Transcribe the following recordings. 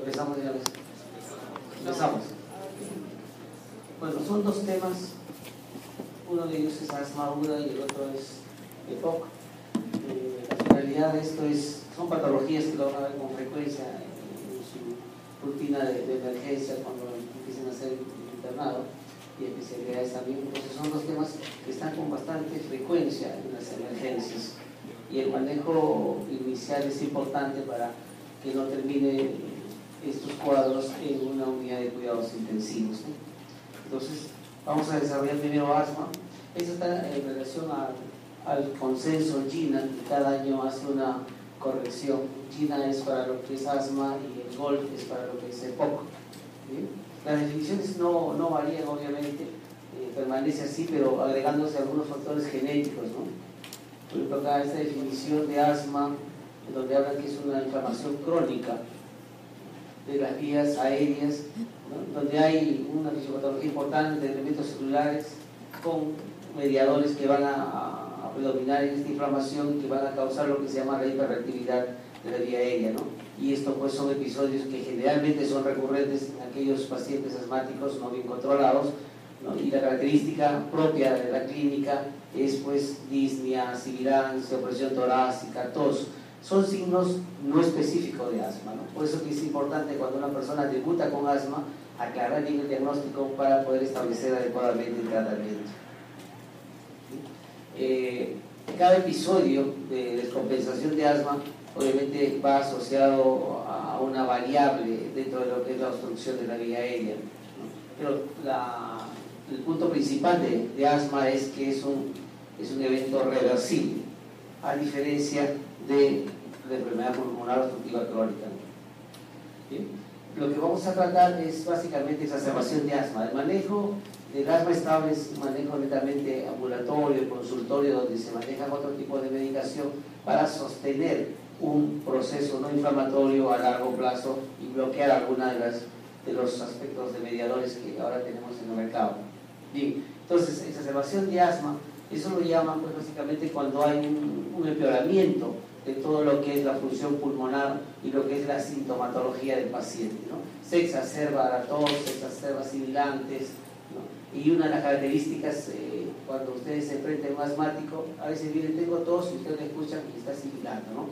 Empezamos de una vez. Empezamos. Bueno, son dos temas. Uno de ellos es asma aguda y el otro es EPOC. En realidad son patologías que lo van a ver con frecuencia en su rutina de emergencia cuando empiecen a ser internados y especialidades también. Entonces son dos temas que están con bastante frecuencia en las emergencias y el manejo inicial es importante para que no termine estos cuadros en una unidad de cuidados intensivos, ¿no? Entonces vamos a desarrollar primero asma. Eso está en relación al consenso GINA, que cada año hace una corrección. GINA es para lo que es asma y el GOLF es para lo que es EPOC. ¿Bien? Las definiciones no varían, obviamente, permanece así, pero agregándose algunos factores genéticos, ¿no? Por ejemplo, acá esta definición de asma, donde hablan que es una inflamación crónica de las vías aéreas, ¿no? Donde hay una fisiopatología importante de elementos celulares con mediadores que van a predominar en esta inflamación y que van a causar lo que se llama la hiperreactividad de la vía aérea, ¿no? Y esto pues son episodios que generalmente son recurrentes en aquellos pacientes asmáticos no bien controlados, ¿no? Y la característica propia de la clínica es pues disnea, sibilancia, opresión torácica, tos. Son signos no específicos de asma, ¿no? Por eso que es importante cuando una persona debuta con asma aclarar bien el diagnóstico para poder establecer adecuadamente el tratamiento. Cada episodio de descompensación de asma obviamente va asociado a una variable dentro de lo que es la obstrucción de la vía aérea, ¿no? Pero el punto principal de asma es que es un evento reversible, a diferencia de la enfermedad pulmonar obstructiva crónica. ¿Bien? Lo que vamos a tratar es básicamente exacerbación de asma. El manejo del asma estable es un manejo netamente ambulatorio, consultorio, donde se manejan otro tipo de medicación para sostener un proceso no inflamatorio a largo plazo y bloquear alguna de los aspectos de mediadores que ahora tenemos en el mercado. Bien, entonces, exacerbación de asma, eso lo llaman pues básicamente cuando hay un empeoramiento de todo lo que es la función pulmonar y lo que es la sintomatología del paciente, ¿no? Se exacerba la tos, se exacerba sibilantes, ¿no? Y una de las características cuando ustedes se enfrentan a un asmático, a veces viene tengo tos y ustedes le escuchan y está sibilando, ¿no?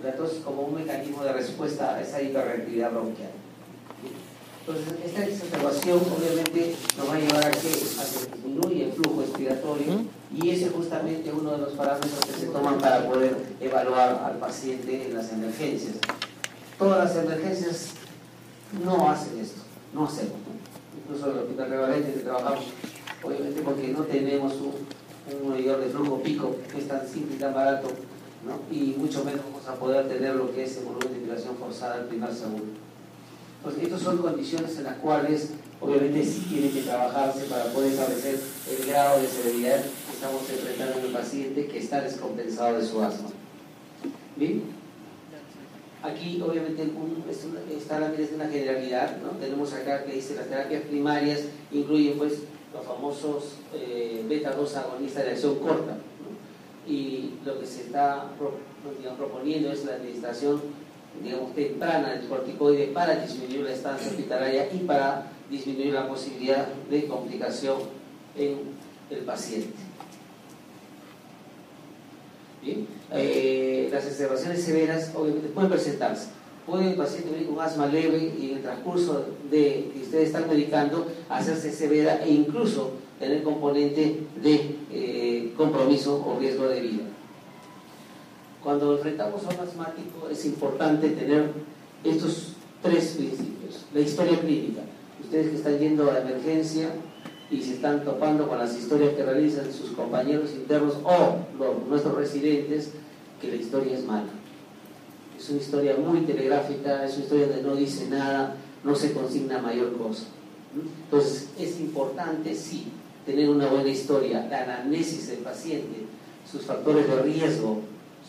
La tos es como un mecanismo de respuesta a esa hiperreactividad bronquial. Entonces, esta exacerbación obviamente nos va a llevar a que disminuya el flujo respiratorio y ese es justamente uno de los parámetros que se toman para poder evaluar al paciente en las emergencias. Todas las emergencias no hacen esto, no hacemos, ¿no? Incluso en el hospital Revalente que trabajamos, obviamente porque no tenemos un medidor de flujo pico que es tan simple y tan barato, ¿no? Y mucho menos vamos a poder tener lo que es el volumen de inspiración forzada al primer segundo. Pues estas son condiciones en las cuales obviamente sí tiene que trabajarse para poder establecer el grado de severidad que estamos enfrentando en el paciente que está descompensado de su asma. ¿Bien? Aquí obviamente esta lámina es de una generalidad, ¿no? Tenemos acá que dice las terapias primarias incluyen pues los famosos beta-2 agonistas de acción corta, ¿no? Y lo que se está proponiendo es la administración temprana del corticoide para disminuir la estancia hospitalaria y para disminuir la posibilidad de complicación en el paciente. Bien, las exacerbaciones severas obviamente pueden presentarse. Puede el paciente venir con asma leve y en el transcurso de que ustedes están medicando hacerse severa e incluso tener componente de compromiso o riesgo de vida. Cuando enfrentamos a un asmático es importante tener estos tres principios. La historia clínica. Ustedes que están yendo a la emergencia y se están topando con las historias que realizan sus compañeros internos o nuestros residentes, que la historia es mala. Es una historia muy telegráfica, es una historia donde no dice nada, no se consigna mayor cosa. Entonces es importante, sí, tener una buena historia, la anamnesis del paciente, sus factores de riesgo,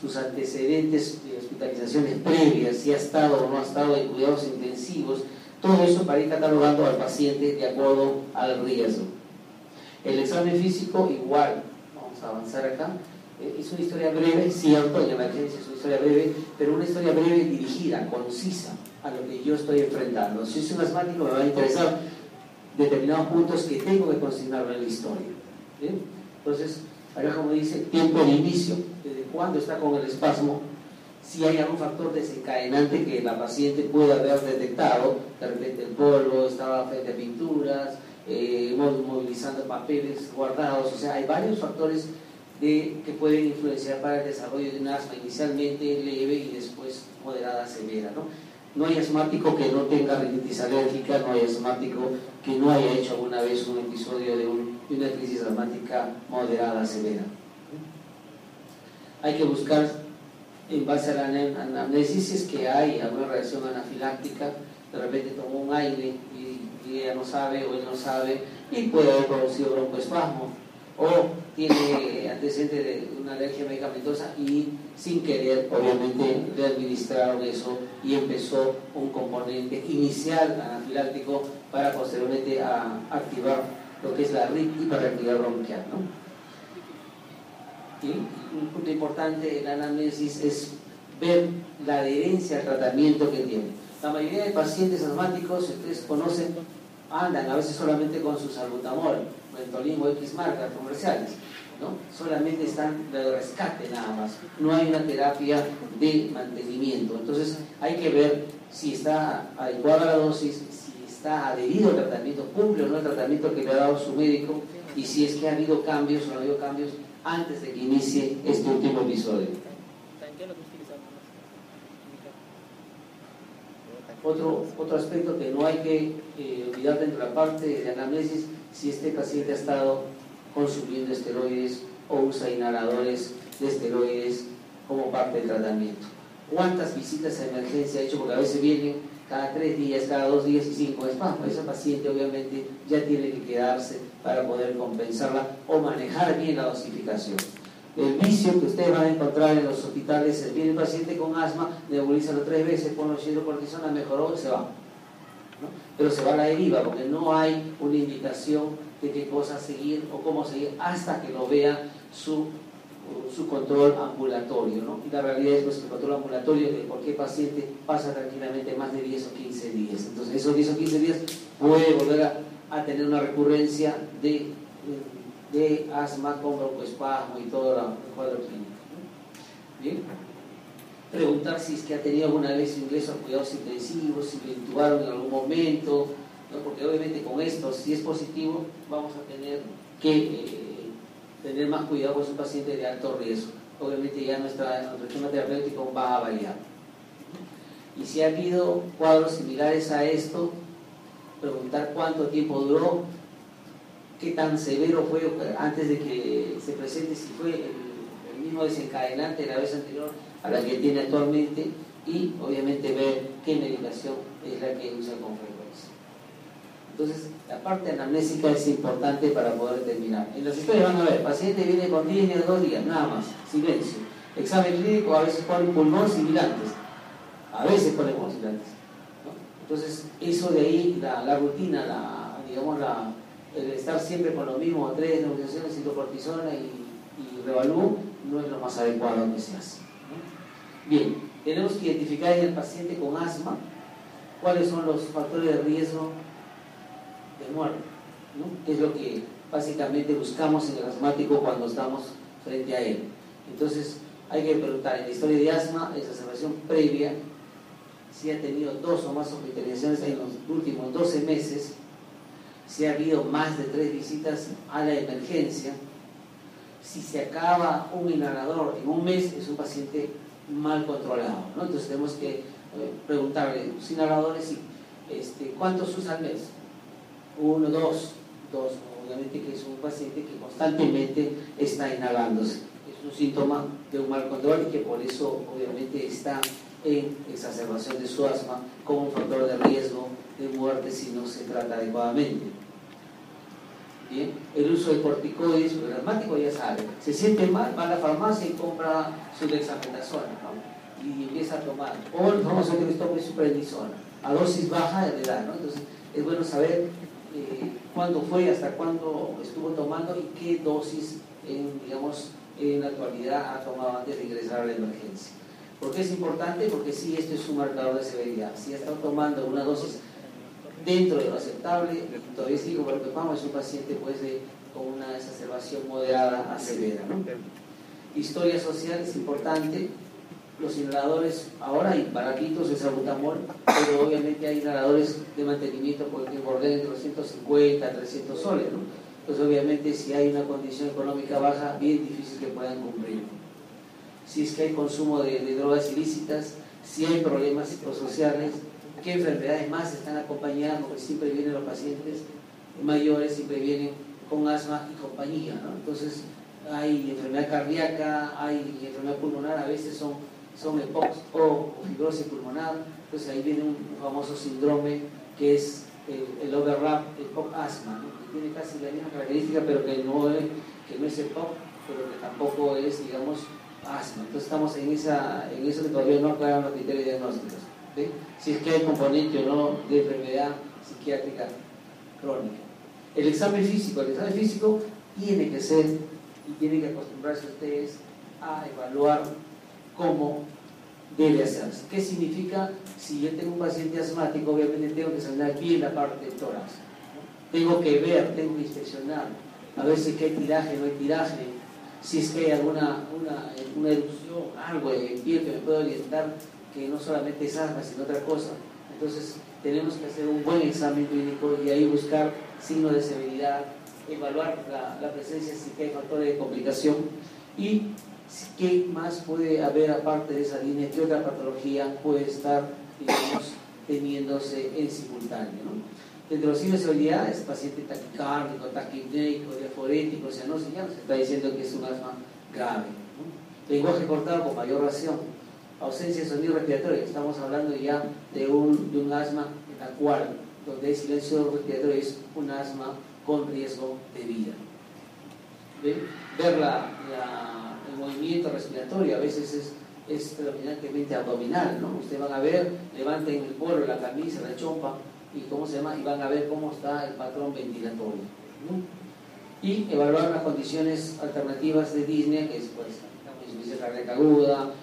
sus antecedentes de hospitalizaciones previas, si ha estado o no ha estado en cuidados intensivos, todo eso para ir catalogando al paciente de acuerdo al riesgo. El examen físico igual, vamos a avanzar acá, es una historia breve, cierto, en emergencia es una historia breve, pero una historia breve dirigida, concisa, a lo que yo estoy enfrentando. Si soy un asmático, me va a interesar determinados puntos que tengo que consignarlo en la historia. ¿Bien? Entonces, acá como dice, tiempo de inicio, desde cuándo está con el espasmo, si hay algún factor desencadenante que la paciente pueda haber detectado, de repente el polvo, estaba frente a pinturas, movilizando papeles guardados, o sea, hay varios factores que pueden influenciar para el desarrollo de un asma inicialmente leve y después moderada severa, ¿no? No hay asmático que no tenga rinitis alérgica, no hay asmático que no haya hecho alguna vez un episodio de una crisis asmática moderada severa. Hay que buscar, en base a la anamnesis, si es que hay alguna reacción anafiláctica, de repente tomó un aire y ella no sabe o él no sabe, y puede haber producido broncoespasmo, o tiene antecedente de una alergia medicamentosa y sin querer obviamente le administraron eso y empezó un componente inicial anafiláctico para posteriormente a activar lo que es la hiperreactividad bronquial, ¿no? Y un punto importante en la anamnesis es ver la adherencia al tratamiento que tiene. La mayoría de pacientes asmáticos, si ustedes conocen, andan a veces solamente con su salbutamol, Ventolin o X marcas comerciales, ¿no? Solamente están de rescate nada más, no hay una terapia de mantenimiento. Entonces hay que ver si está adecuada la dosis, si está adherido al tratamiento, cumple o no el tratamiento que le ha dado su médico, y si es que ha habido cambios o no ha habido cambios antes de que inicie este último episodio. Otro aspecto que no hay que olvidar dentro de la parte de anamnesis, si este paciente ha estado consumiendo esteroides o usa inhaladores de esteroides como parte del tratamiento. ¿Cuántas visitas a emergencia ha hecho? Porque a veces vienen cada 3 días, cada 2 días y 5 espasmos. Esa paciente obviamente ya tiene que quedarse para poder compensarla o manejar bien la dosificación. El vicio que ustedes van a encontrar en los hospitales es: viene el paciente con asma, nebulízalo 3 veces, pone hidrocortisona, mejoró, se va, ¿no? Pero se va a la deriva porque no hay una indicación de qué cosa seguir o cómo seguir hasta que lo vea su control ambulatorio, ¿no? Y la realidad es pues, que el control ambulatorio de cualquier paciente pasa tranquilamente más de 10 o 15 días. Entonces esos 10 o 15 días puede volver a tener una recurrencia de asma con broncoespasmo y todo el cuadro clínico, ¿no? Bien, preguntar si es que ha tenido alguna vez ingreso a cuidados intensivos, si lo intubaron en algún momento, ¿no? Porque obviamente con esto, si es positivo, vamos a tener que tener más cuidado con un paciente de alto riesgo. Obviamente ya nuestro esquema terapéutico va a variar. Y si ha habido cuadros similares a esto, preguntar cuánto tiempo duró, qué tan severo fue antes de que se presente, si fue el mismo desencadenante de la vez anterior a la que tiene actualmente, y obviamente ver qué medicación es la que usa con frecuencia. Entonces, la parte anamnésica es importante para poder terminar. En las historias van a ver, paciente viene con 10 días, 2 días, nada más, silencio. Examen clínico, a veces ponen pulmón sibilantes, a veces ponen pulmón sibilantes, ¿no? Entonces, eso de ahí, la rutina, el estar siempre con lo mismo, 3 nebulizaciones, hidrocortisona y Revalú, no es lo más adecuado que se hace, ¿no? Bien, tenemos que identificar en el paciente con asma cuáles son los factores de riesgo de muerte, ¿no? Que es lo que básicamente buscamos en el asmático cuando estamos frente a él. Entonces hay que preguntar en la historia de asma, esa observación previa, si ha tenido 2 o más hospitalizaciones en los últimos 12 meses, si ha habido más de 3 visitas a la emergencia, si se acaba un inhalador en un mes, es un paciente mal controlado, ¿no? Entonces tenemos que preguntarle los inhaladores, ¿cuántos usa al mes? 1, 2, obviamente que es un paciente que constantemente está inhalándose. Es un síntoma de un mal control y que por eso obviamente está en exacerbación de su asma como un factor de riesgo de muerte si no se trata adecuadamente. Bien, el uso de corticoides, el asmático ya sabe, se siente mal, va a la farmacia y compra su dexametasona, ¿no? Y empieza a tomar, o el farmacéutico toma su prednisona, a dosis baja de edad, ¿no? Entonces es bueno saber cuándo fue, hasta cuándo estuvo tomando y qué dosis en la actualidad ha tomado antes de ingresar a la emergencia. ¿Por qué es importante? Porque sí, esto es un marcador de severidad. Si ha estado tomando una dosis dentro de lo aceptable, todavía sigo preocupado, es un paciente pues, con una exacerbación moderada a severa, ¿no? Historia social es importante. Los inhaladores, ahora hay baratitos de salbutamol, pero obviamente hay inhaladores de mantenimiento porque borden entre 250 a 300 soles, ¿no? Entonces obviamente si hay una condición económica baja, bien difícil que puedan cumplir. Si es que hay consumo de drogas ilícitas, si hay problemas psicosociales, qué enfermedades más están acompañando, porque siempre vienen los pacientes mayores, siempre vienen con asma y compañía, ¿no? Entonces hay enfermedad cardíaca, hay enfermedad pulmonar, a veces son EPOC o fibrosis pulmonar. Entonces ahí viene un famoso síndrome que es el overlap EPOC-asma, ¿no? Que tiene casi la misma característica, pero que no es EPOC, pero que tampoco es, digamos, asma. Entonces estamos en eso que todavía no aclaran los criterios diagnósticos, ¿sí? Si es que hay componente o no de enfermedad psiquiátrica crónica. El examen físico tiene que ser, y tienen que acostumbrarse ustedes a evaluar cómo debe hacerse. ¿Qué significa? Si yo tengo un paciente asmático, obviamente tengo que examinar bien la parte del tórax, ¿no? Tengo que ver, tengo que inspeccionar, a ver si es que hay tiraje o no hay tiraje, si es que hay alguna erupción, algo de piel que me pueda orientar que no solamente es asma, sino otra cosa. Entonces tenemos que hacer un buen examen clínico y ahí buscar signos de severidad, evaluar la presencia, si hay factores de complicación y qué más puede haber aparte de esa línea, qué otra patología puede estar, digamos, teniéndose en simultáneo, ¿no? Dentro de los signos de severidad es paciente taquicárdico, taquipneico, diaforético, ya nos está diciendo que es un asma grave, ¿no? Lenguaje cortado con mayor ración, ausencia de sonido respiratorio, estamos hablando ya de un asma en la cual, donde hay silencio respiratorio, es un asma con riesgo de vida. ¿Ven? Ver el movimiento respiratorio a veces es predominantemente abdominal, ¿no? Ustedes van a ver, levanten el polo, la camisa, la chompa, y van a ver cómo está el patrón ventilatorio, ¿no? Y evaluar las condiciones alternativas de disnea, que es pues, la insuficiencia cardíaca aguda,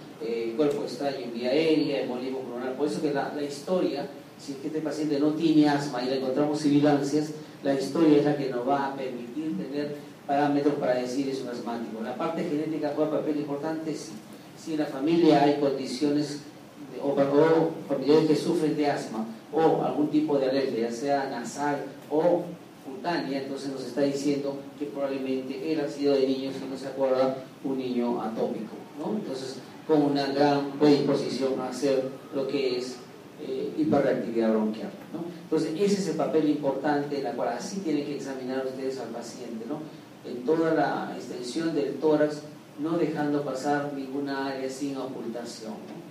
cuerpo extraño en vía aérea, embolismo pulmonar. Por eso que la historia, si este paciente no tiene asma y le encontramos sibilancias, la historia es la que nos va a permitir tener parámetros para decir es un asmático. La parte genética juega papel importante, sí. Si en la familia hay condiciones o familiares que sufren de asma o algún tipo de alergia, ya sea nasal o cutánea, entonces nos está diciendo que probablemente él ha sido de niño, si no se acuerda, un niño atópico, ¿no? Entonces, con una gran predisposición a hacer lo que es hiperreactividad bronquial, ¿no? Entonces, ese es el papel importante en la cual así tienen que examinar ustedes al paciente, ¿no? En toda la extensión del tórax, no dejando pasar ninguna área sin ocultación, ¿no?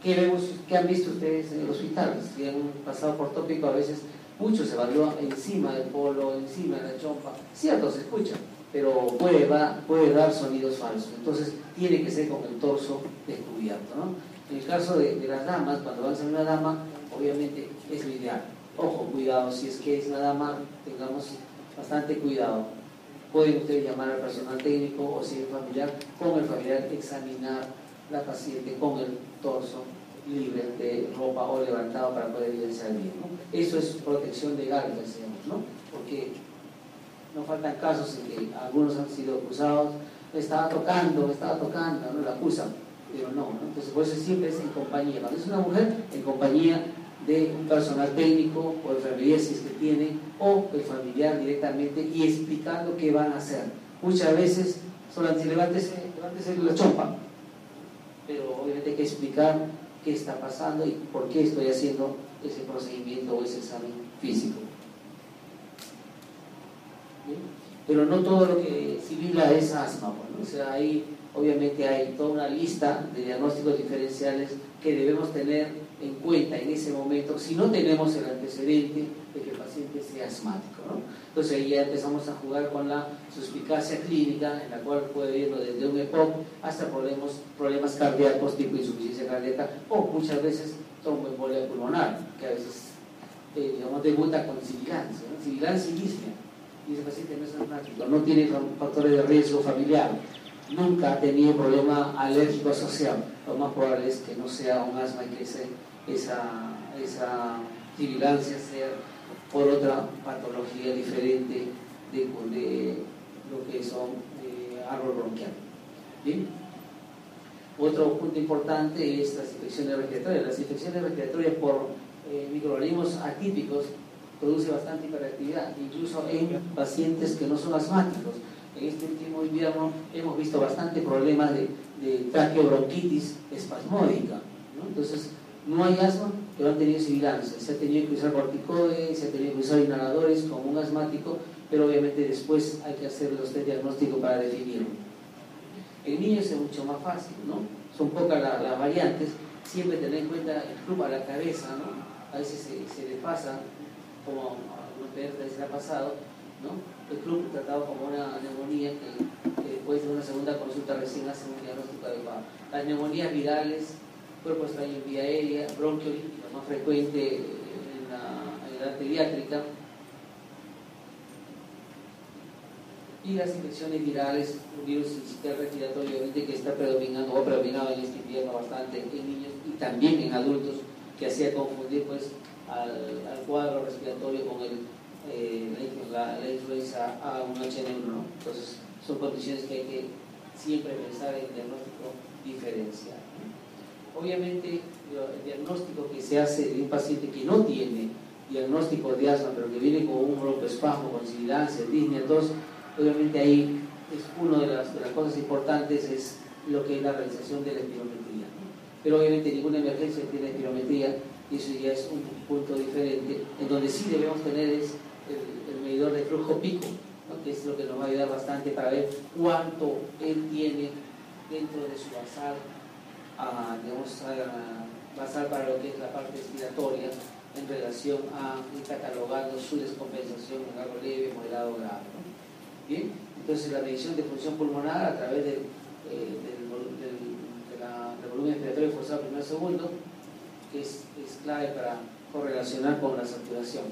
¿Qué han visto ustedes en el hospital? Si han pasado por tópico, a veces mucho se evalúa encima del polo, encima de la chompa. Cierto, se escucha, pero puede dar sonidos falsos. Entonces, tiene que ser con el torso descubierto, ¿no? En el caso de las damas, cuando van a ser una dama, obviamente es lo ideal. Ojo, cuidado, si es que es una dama, tengamos bastante cuidado. Pueden ustedes llamar al personal técnico o si es familiar, con el familiar examinar la paciente con el torso libre de ropa o levantado para poder evidenciar bien, ¿no? Eso es protección legal, decíamos, ¿no? Porque no faltan casos en que algunos han sido acusados, estaba tocando, ¿no? La acusan, pero no, ¿no? Entonces por eso siempre es en compañía. Cuando es una mujer, en compañía de un personal técnico o enfermería si es que tiene, o el familiar directamente y explicando qué van a hacer. Muchas veces solamente levántese la chompa, pero obviamente hay que explicar qué está pasando y por qué estoy haciendo ese procedimiento o ese examen físico. ¿Bien? Pero no todo lo que sibila es asma, ¿no? O sea, ahí obviamente hay toda una lista de diagnósticos diferenciales que debemos tener en cuenta en ese momento, si no tenemos el antecedente de que el paciente sea asmático, ¿no? Entonces ahí ya empezamos a jugar con la suspicacia clínica, en la cual puede irlo desde un EPOC hasta problemas cardíacos tipo insuficiencia cardíaca o muchas veces tromboembolia pulmonar, que a veces digamos debuta con sibilancia, ¿no? Sibilancia y disnea, y ese paciente no es asmático, no tiene factores de riesgo familiar. nunca ha tenido problema alérgico asociado. Lo más probable es que no sea un asma y que esa sibilancia sea por otra patología diferente de lo que son árbol bronquial. ¿Bien? Otro punto importante es las infecciones respiratorias. Las infecciones respiratorias por microorganismos atípicos produce bastante hiperactividad, incluso en pacientes que no son asmáticos. En este último invierno hemos visto bastante problemas de traqueobronquitis espasmódica, ¿no? Entonces, no hay asma, pero han tenido sibilancia. Se ha tenido que usar corticoides, se ha tenido que usar inhaladores como un asmático, pero obviamente después hay que hacer los test diagnósticos para definirlo. En niños es mucho más fácil, ¿no? Son pocas las variantes. Siempre tener en cuenta el club a la cabeza, ¿no? A veces se le pasa, como a algunos pediatras les ha pasado, ¿no? El club tratado como una neumonía que después de una segunda consulta recién hace un diagnóstico adecuado. Las neumonías virales, cuerpo extraño en vía aérea, bronquiolitis, lo más frecuente en la edad pediátrica, y las infecciones virales, un virus sincitial respiratorio, obviamente, que está predominando o ha predominado en este invierno bastante en niños y también en adultos, que hacía confundir pues al cuadro respiratorio con la influenza A1H1, ¿no? Entonces son condiciones que hay que siempre pensar en diagnóstico diferencial, ¿no? Obviamente el diagnóstico que se hace de un paciente que no tiene diagnóstico de asma pero que viene con un broncoespasmo, con sibilancia, disnea, tos, obviamente ahí es una de las cosas importantes es lo que es la realización de la espirometría, ¿no? Pero obviamente ninguna emergencia tiene espirometría y eso ya es un punto diferente. En donde sí debemos tener es el medidor de flujo pico, ¿no? Que es lo que nos va a ayudar bastante para ver cuánto él tiene dentro de su basal, basal para lo que es la parte respiratoria en relación a ir catalogando su descompensación en algo leve, moderado o grave, ¿no? Bien, entonces la medición de función pulmonar a través del volumen respiratorio forzado primero segundo, que es clave para correlacionar con la saturación.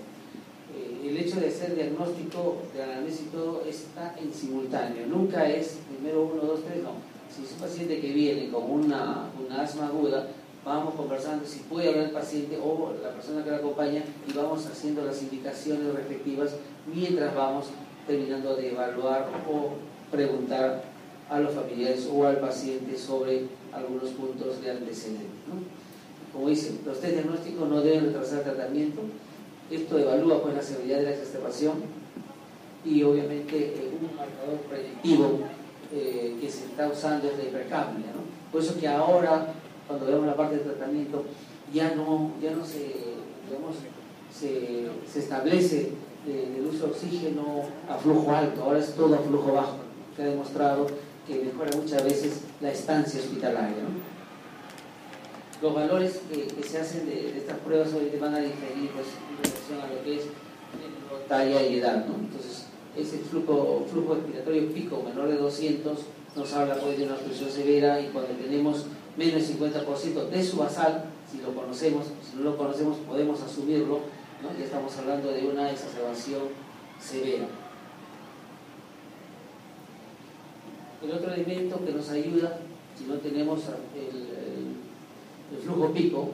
El hecho de hacer diagnóstico de anamnesis y todo está en simultáneo, nunca es primero 1, 2, 3, no. Si es un paciente que viene con una asma aguda, vamos conversando si puede hablar el paciente o la persona que lo acompaña y vamos haciendo las indicaciones respectivas mientras vamos terminando de evaluar o preguntar a los familiares o al paciente sobre algunos puntos de antecedente, ¿no? Como dicen, los test diagnósticos no deben retrasar el tratamiento. Esto evalúa pues la severidad de la exacerbación y obviamente un marcador predictivo que se está usando es la hipercapnia, ¿no? Por eso que ahora, cuando vemos la parte del tratamiento, ya no se establece el uso de oxígeno a flujo alto, ahora es todo a flujo bajo, que ha demostrado que mejora muchas veces la estancia hospitalaria, ¿no? Los valores que se hacen de estas pruebas obviamente van a diferir pues, en relación a lo que es talla y edad, ¿no? Entonces, ese flujo respiratorio pico menor de 200 nos habla pues, de una obstrucción severa, y cuando tenemos menos del 50% de su basal, si lo conocemos, si no lo conocemos podemos asumirlo, ¿no? Ya estamos hablando de una exacerbación severa. El otro elemento que nos ayuda, si no tenemos el flujo pico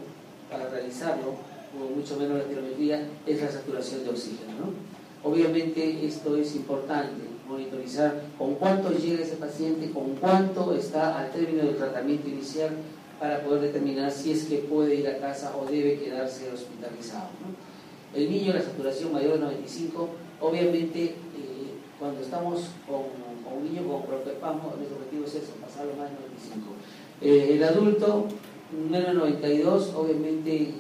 para realizarlo, o mucho menos la espirometría, es la saturación de oxígeno, ¿no? Obviamente esto es importante, monitorizar con cuánto llega ese paciente, con cuánto está al término del tratamiento inicial, para poder determinar si es que puede ir a casa o debe quedarse hospitalizado, ¿no? El niño, la saturación mayor de 95, obviamente cuando estamos con un niño con broncoespasmo, nuestro objetivo es eso, pasarlo más de 95. El adulto, menos de 92, obviamente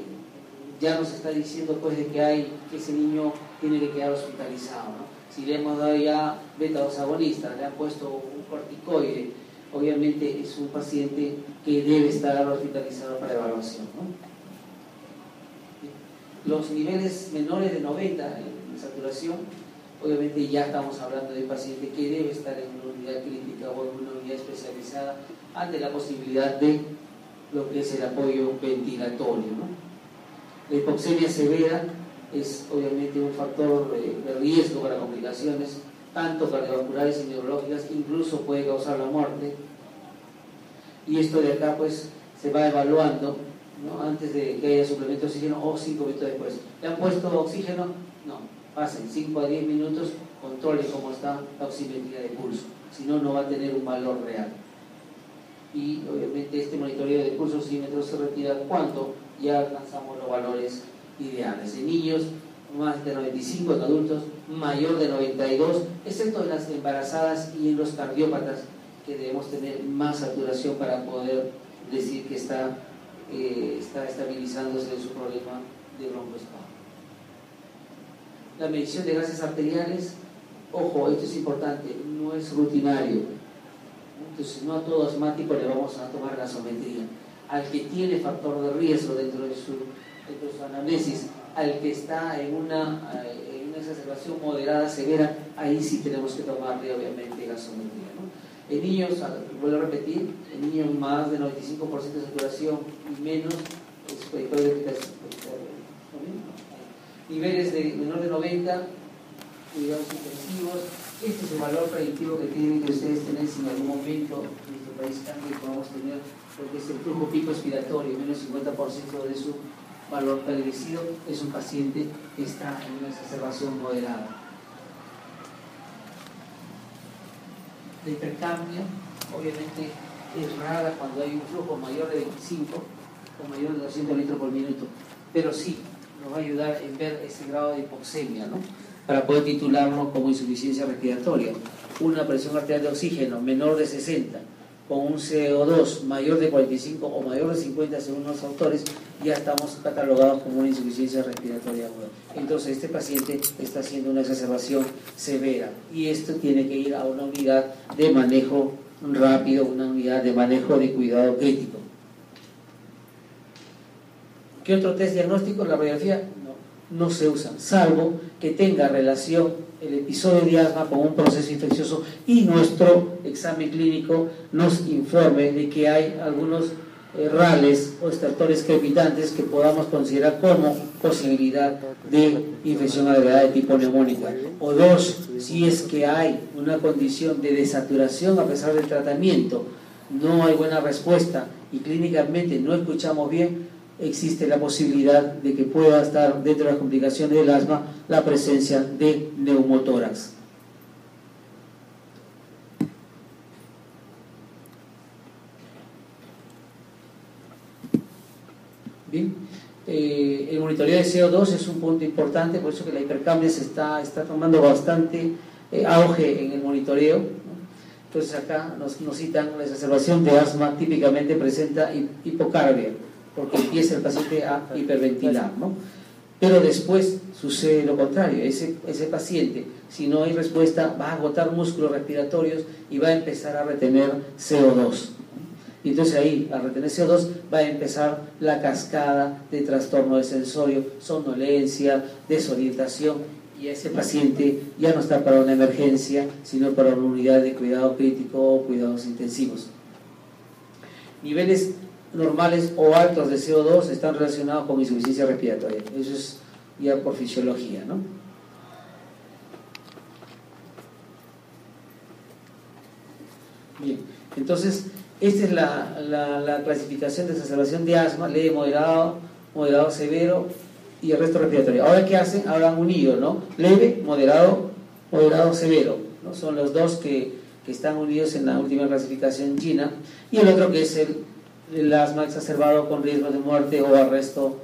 ya nos está diciendo pues de que ese niño tiene que quedar hospitalizado, ¿no? Si le hemos dado ya beta-2 agonistas, le han puesto un corticoide, obviamente es un paciente que debe estar hospitalizado para evaluación, ¿no? Los niveles menores de 90 en saturación, obviamente ya estamos hablando de un paciente que debe estar en una unidad crítica o en una unidad especializada ante la posibilidad de lo que es el apoyo ventilatorio, ¿no? La hipoxemia severa es obviamente un factor de riesgo para complicaciones tanto cardiovasculares y neurológicas, incluso puede causar la muerte. Y esto de acá pues se va evaluando, ¿no?, antes de que haya suplemento de oxígeno o 5 minutos después. ¿Le han puesto oxígeno? No, pasen 5 a 10 minutos, controle cómo está la oximetría de pulso, si no, no va a tener un valor real. Y obviamente este monitoreo de pulso oxímetro se retira cuando ya alcanzamos los valores ideales. En niños más de 95, en adultos mayor de 92, excepto en las embarazadas y en los cardiópatas, que debemos tener más saturación para poder decir que está estabilizándose su problema de broncoespasmo. La medición de gases arteriales, ojo, esto es importante, no es rutinario. Entonces, no a todo asmático le vamos a tomar gasometría. Al que tiene factor de riesgo dentro de su anamnesis, al que está en una exacerbación moderada, severa, ahí sí tenemos que tomarle obviamente gasometría, ¿no? En niños, vuelvo a repetir, en niños más de 95% de saturación y menos, niveles de menor de 90, cuidados intensivos. Este es el valor predictivo que tienen que ustedes tener si en algún momento en nuestro país cambia y podamos tener lo que es el flujo pico expiratorio, menos 50% de su valor predecido. Es un paciente que está en una exacerbación moderada. La hipercambia, obviamente, es rara cuando hay un flujo mayor de 25 o mayor de 200 litros por minuto, pero sí nos va a ayudar en ver ese grado de hipoxemia, ¿no?, para poder titularlo como insuficiencia respiratoria. Una presión arterial de oxígeno menor de 60, con un CO2 mayor de 45 o mayor de 50 según los autores, ya estamos catalogados como una insuficiencia respiratoria aguda. Entonces este paciente está haciendo una exacerbación severa y esto tiene que ir a una unidad de manejo rápido, una unidad de manejo de cuidado crítico. ¿Qué otro test diagnóstico? La radiografía no se usa, salvo que tenga relación el episodio de asma con un proceso infeccioso y nuestro examen clínico nos informe de que hay algunos rales o estertores crepitantes que podamos considerar como posibilidad de infección agregada de tipo neumónica. O dos, si es que hay una condición de desaturación a pesar del tratamiento, no hay buena respuesta y clínicamente no escuchamos bien, existe la posibilidad de que pueda estar dentro de las complicaciones del asma la presencia de neumotórax. Bien, el monitoreo de CO2 es un punto importante, por eso que la hipercambia se está tomando bastante auge en el monitoreo, ¿no? Entonces acá nos citan la exacerbación de asma típicamente presenta hipocarbia, porque empieza el paciente a hiperventilar, ¿no? Pero después sucede lo contrario, ese paciente, si no hay respuesta, va a agotar músculos respiratorios y va a empezar a retener CO2. Y entonces ahí, al retener CO2, va a empezar la cascada de trastorno de sensorio, somnolencia, desorientación, y ese paciente ya no está para una emergencia, sino para una unidad de cuidado crítico o cuidados intensivos. Niveles normales o altos de CO2 están relacionados con insuficiencia respiratoria. Eso es ya por fisiología, ¿no? Bien, entonces esta es la clasificación de exacerbación de asma: leve, moderado, moderado severo y el resto respiratorio. Ahora, ¿qué hacen? Ahora han unido, ¿no? Leve, moderado, moderado severo, ¿no? Son los dos que están unidos en la última clasificación china, y el otro que es el asma exacerbado con riesgo de muerte o arresto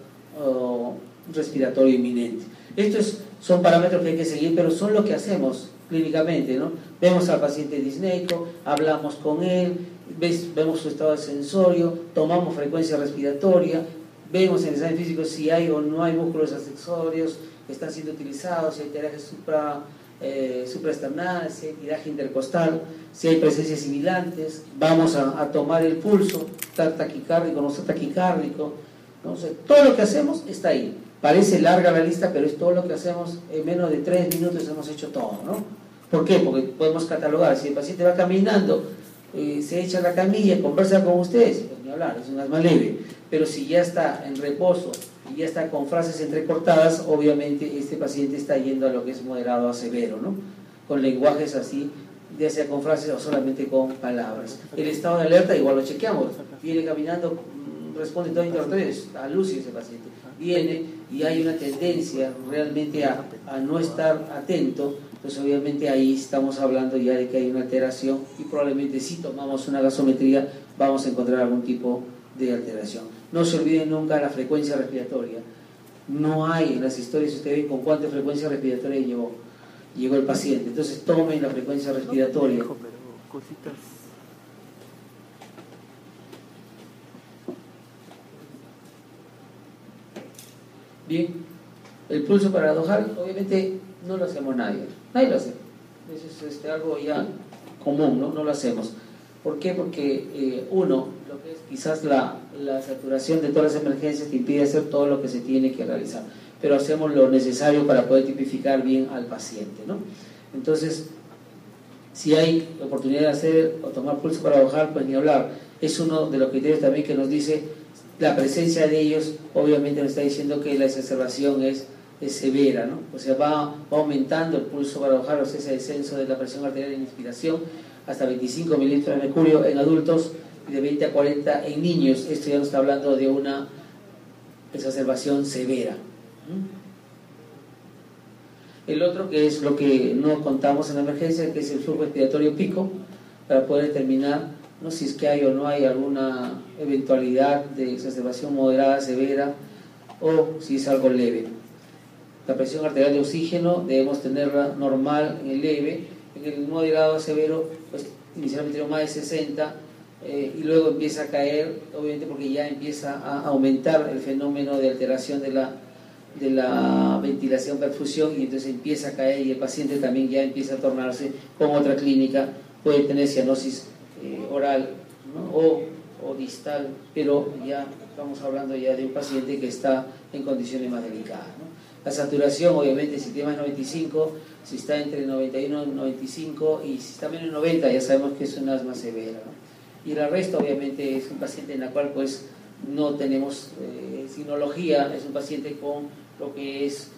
respiratorio inminente. Estos son parámetros que hay que seguir, pero son lo que hacemos clínicamente, ¿no? Vemos al paciente disneico, hablamos con él, vemos su estado de sensorio, tomamos frecuencia respiratoria, vemos en el examen físico si hay o no hay músculos accesorios que están siendo utilizados, si hay tiraje supraesternal, si hay tiraje intercostal, si hay presencias sibilantes, vamos a tomar el pulso, está taquicárdico, no está taquicárdico, ¿no? O sea, todo lo que hacemos está ahí. Parece larga la lista, pero es todo lo que hacemos. En menos de 3 minutos hemos hecho todo, ¿no? ¿Por qué? Porque podemos catalogar. Si el paciente va caminando, se echa la camilla, conversa con ustedes, pues ni hablar, es un asma leve. Pero si ya está en reposo y ya está con frases entrecortadas, obviamente este paciente está yendo a lo que es moderado a severo, ¿no? con lenguajes así, ya sea con frases o solamente con palabras. El estado de alerta igual lo chequeamos, viene caminando, responde todo interrogatorio, está lúcido ese paciente, viene y hay una tendencia realmente a no estar atento, pues obviamente ahí estamos hablando ya de que hay una alteración y probablemente si tomamos una gasometría vamos a encontrar algún tipo de alteración. No se olviden nunca la frecuencia respiratoria. No hay en las historias, ustedes ven con cuánta frecuencia respiratoria llegó el paciente. Entonces tomen la frecuencia respiratoria. Bien, el pulso paradojal obviamente no lo hacemos nadie lo hace. Eso es algo ya común, ¿no? No lo hacemos. ¿Por qué? Porque uno, lo que es quizás la saturación de todas las emergencias te impide hacer todo lo que se tiene que realizar, pero hacemos lo necesario para poder tipificar bien al paciente, ¿no? Entonces, si hay oportunidad de hacer o tomar pulso paradojal, pues ni hablar. Es uno de los criterios también que nos dice la presencia de ellos, obviamente nos está diciendo que la exacerbación es severa, ¿no? O sea, va aumentando el pulso paradojal, o sea, ese descenso de la presión arterial en inspiración hasta 25 mililitros de mercurio en adultos y de 20 a 40 en niños. Esto ya nos está hablando de una exacerbación severa. El otro, que es lo que no contamos en la emergencia, que es el flujo respiratorio pico, para poder determinar, ¿no?, si es que hay o no hay alguna eventualidad de exacerbación moderada, severa, o si es algo leve. La presión arterial de oxígeno debemos tenerla normal en el leve. En el moderado a severo, pues inicialmente más de 60 y luego empieza a caer, obviamente porque ya empieza a aumentar el fenómeno de alteración de la ventilación perfusión, y entonces empieza a caer y el paciente también ya empieza a tornarse con otra clínica, puede tener cianosis oral, ¿no?, o distal, pero ya estamos hablando ya de un paciente que está en condiciones más delicadas, ¿no? La saturación, obviamente, si tiene más de 95, si está entre 91 y 95, y si está menos de 90, ya sabemos que es un asma severa, ¿no? Y el resto, obviamente, es un paciente en la cual pues no tenemos sinología, es un paciente con lo que es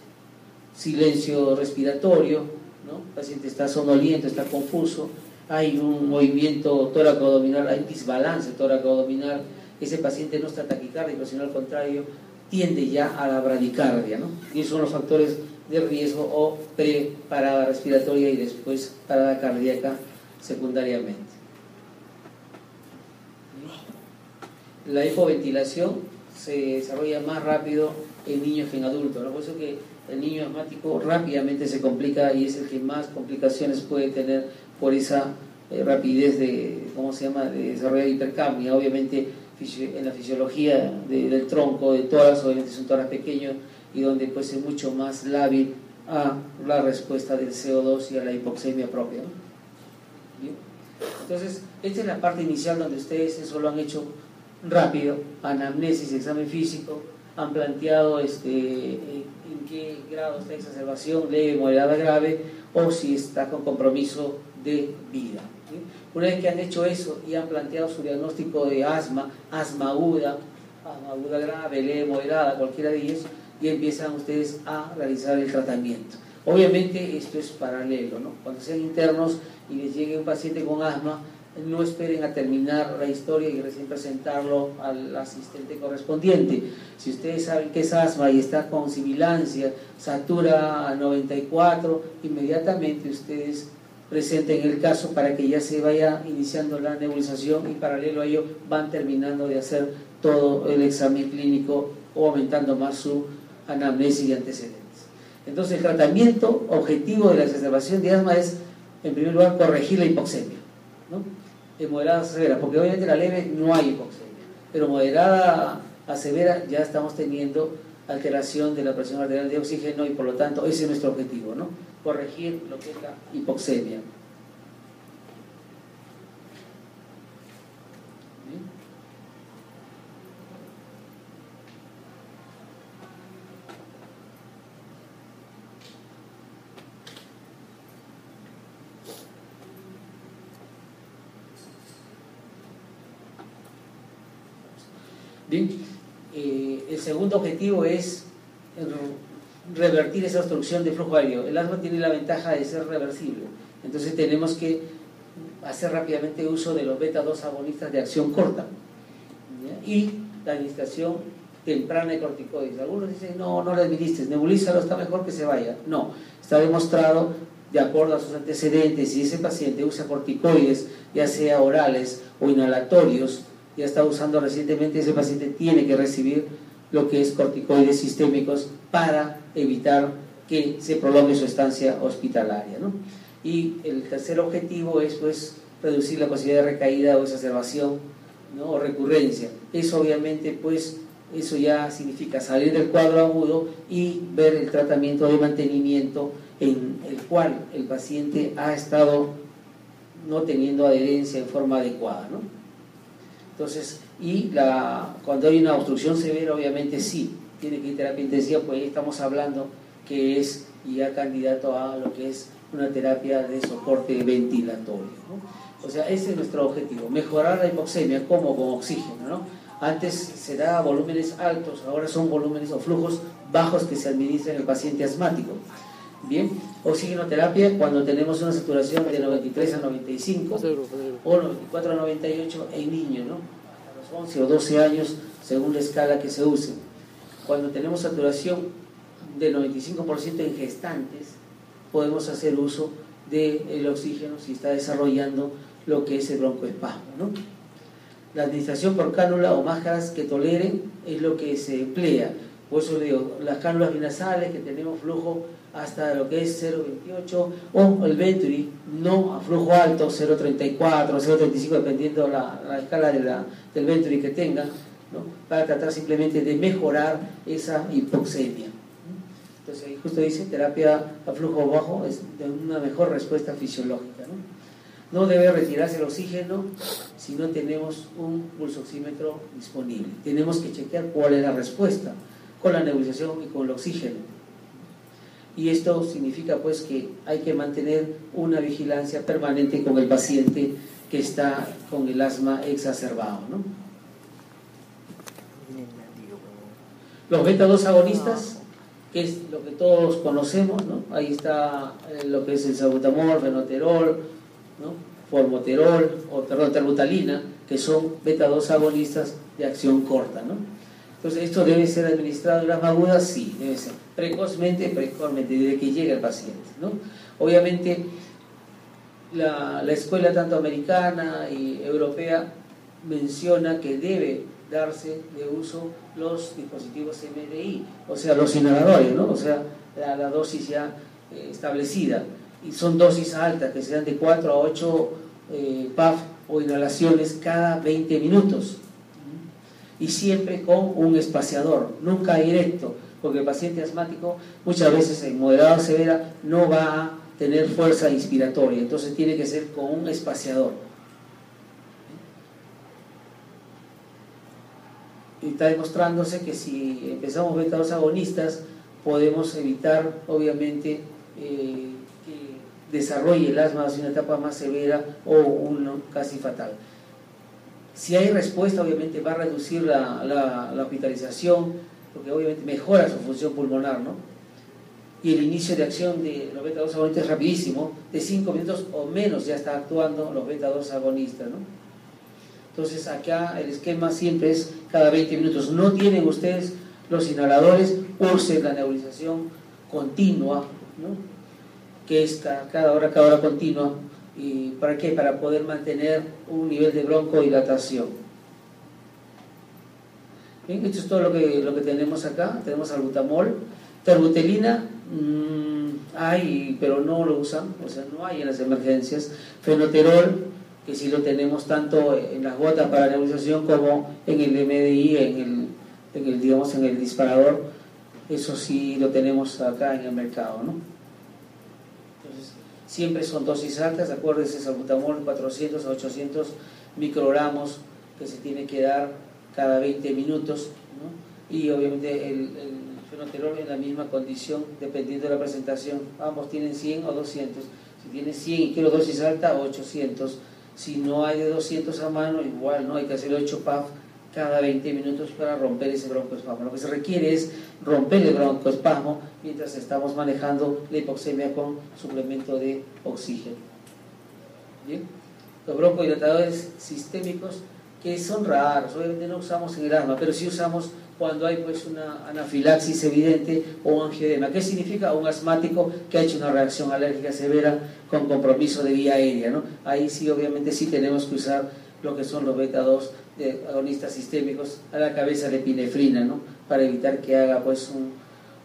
silencio respiratorio, ¿no? El paciente está somnoliento, está confuso, hay un movimiento tóraco-abdominal, hay desbalance tóraco-abdominal, ese paciente no está taquicárdico, sino al contrario, tiende ya a la bradicardia, ¿no? Y esos son los factores de riesgo, o pre-parada respiratoria y después parada cardíaca secundariamente. La hipoventilación se desarrolla más rápido en niños que en adultos, ¿no? Por eso que el niño asmático rápidamente se complica y es el que más complicaciones puede tener por esa rapidez de, ¿cómo se llama?, de desarrollar hipercapnia. Obviamente en la fisiología del tronco, de tórax, obviamente es un tórax pequeño y donde puede ser mucho más lábil a la respuesta del CO2 y a la hipoxemia propia, ¿no? ¿Bien? Entonces, esta es la parte inicial donde ustedes eso lo han hecho rápido, anamnesis, examen físico, han planteado en qué grado está esa exacerbación, leve, moderada, grave, o si está con compromiso de vida. ¿Sí? Una vez que han hecho eso y han planteado su diagnóstico de asma aguda grave, leve, moderada, cualquiera de ellos, y empiezan ustedes a realizar el tratamiento. Obviamente esto es paralelo, ¿no? Cuando sean internos y les llegue un paciente con asma, no esperen a terminar la historia y recién presentarlo al asistente correspondiente. Si ustedes saben que es asma y está con sibilancia, satura a 94, inmediatamente ustedes presenten el caso para que ya se vaya iniciando la nebulización, y paralelo a ello van terminando de hacer todo el examen clínico o aumentando más su anamnesis y antecedentes. Entonces, el tratamiento objetivo de la exacerbación de asma es, en primer lugar, corregir la hipoxemia, ¿no? De moderada a severa, porque obviamente la leve no hay hipoxemia, pero moderada a severa ya estamos teniendo alteración de la presión arterial de oxígeno, y por lo tanto ese es nuestro objetivo, ¿no? Corregir lo que es la hipoxemia. Bien, el segundo objetivo es revertir esa obstrucción de flujo aéreo. El asma tiene la ventaja de ser reversible, entonces tenemos que hacer rápidamente uso de los beta-2 agonistas de acción corta, ¿ya? Y la administración temprana de corticoides. Algunos dicen, no le administres, nebulízalo, está mejor que se vaya. No, está demostrado, de acuerdo a sus antecedentes, si ese paciente usa corticoides, ya sea orales o inhalatorios, ya está usando recientemente, ese paciente tiene que recibir lo que es corticoides sistémicos para evitar que se prolongue su estancia hospitalaria, ¿no? Y el tercer objetivo es pues reducir la posibilidad de recaída o exacerbación, ¿no? O recurrencia. Eso obviamente pues eso ya significa salir del cuadro agudo y ver el tratamiento de mantenimiento en el cual el paciente ha estado no teniendo adherencia en forma adecuada, ¿no? Entonces, cuando hay una obstrucción severa, obviamente sí, tiene que ir terapia intensiva, pues ahí estamos hablando que es ya candidato a lo que es una terapia de soporte ventilatorio, ¿no? O sea, ese es nuestro objetivo, mejorar la hipoxemia, como con oxígeno, ¿no? Antes se daba volúmenes altos, ahora son volúmenes o flujos bajos que se administran en el paciente asmático. Bien, oxigenoterapia cuando tenemos una saturación de 93 a 95 o 94 a 98 en niños, ¿no? A los 11 o 12 años, según la escala que se use. Cuando tenemos saturación del 95% en gestantes, podemos hacer uso del oxígeno si está desarrollando lo que es el broncoespasmo, ¿no? La administración por cánula o máscaras que toleren es lo que se emplea. Por eso digo, las cánulas binasales que tenemos flujo hasta lo que es 0,28 o el Venturi no a flujo alto, 0,34, 0,35 dependiendo la escala del Venturi que tengan, ¿no? Para tratar simplemente de mejorar esa hipoxemia. Entonces ahí justo dice terapia a flujo bajo es de una mejor respuesta fisiológica, ¿no? No debe retirarse el oxígeno si no tenemos un pulsoxímetro disponible. Tenemos que chequear cuál es la respuesta con la nebulización y con el oxígeno. Y esto significa pues que hay que mantener una vigilancia permanente con el paciente que está con el asma exacerbado, ¿no? Los beta-2 agonistas, que es lo que todos conocemos, ¿no? Ahí está lo que es el salbutamol, fenoterol, ¿no? Formoterol o terbutalina, que son beta-2 agonistas de acción corta, ¿no? Entonces, ¿esto debe ser administrado en asma aguda? Sí, debe ser precozmente, desde que llega el paciente, ¿no? Obviamente, la escuela tanto americana y europea menciona que debe darse de uso los dispositivos MDI, o sea, los inhaladores, ¿no? O sea, la dosis ya establecida. Y son dosis altas, que sean de 4 a 8 PAF o inhalaciones cada 20 minutos. Y siempre con un espaciador, nunca directo, porque el paciente asmático muchas veces en moderado o severa no va a tener fuerza inspiratoria, entonces tiene que ser con un espaciador. Y está demostrándose que si empezamos beta-2 agonistas podemos evitar obviamente que desarrolle el asma hacia una etapa más severa o uno casi fatal. Si hay respuesta, obviamente va a reducir la hospitalización, porque obviamente mejora su función pulmonar, ¿no? Y el inicio de acción de los beta-2 agonistas es rapidísimo, de 5 minutos o menos ya está actuando los beta-2 agonistas, ¿no? Entonces acá el esquema siempre es cada 20 minutos. No tienen ustedes los inhaladores, usen la nebulización continua, ¿no? Que es cada hora continua. ¿Y para qué? Para poder mantener un nivel de broncodilatación. Bien, esto es todo lo que tenemos acá. Tenemos salbutamol, terbutalina, hay, pero no lo usan, o sea, no hay en las emergencias. Fenoterol, que sí lo tenemos tanto en las gotas para nebulización como en el MDI, en el disparador. Eso sí lo tenemos acá en el mercado, ¿no? Entonces, siempre son dosis altas, acuérdense, salbutamol 400 a 800 microgramos que se tiene que dar cada 20 minutos, ¿no? Y obviamente el fenoterol en la misma condición, dependiendo de la presentación. Ambos tienen 100 o 200. Si tiene 100 y quiero dosis alta, 800. Si no hay de 200 a mano, igual, ¿no? Hay que hacer 8 PAF cada 20 minutos para romper ese broncoespasmo. Lo que se requiere es romper el broncoespasmo mientras estamos manejando la hipoxemia con suplemento de oxígeno. ¿Bien? Los broncodilatadores sistémicos, que son raros, obviamente no usamos en el asma, pero sí usamos cuando hay pues una anafilaxis evidente o angioedema. ¿Qué significa? Un asmático que ha hecho una reacción alérgica severa con compromiso de vía aérea, ¿no? Ahí sí, obviamente sí tenemos que usar lo que son los beta-2 de agonistas sistémicos, a la cabeza de epinefrina, ¿no? Para evitar que haga pues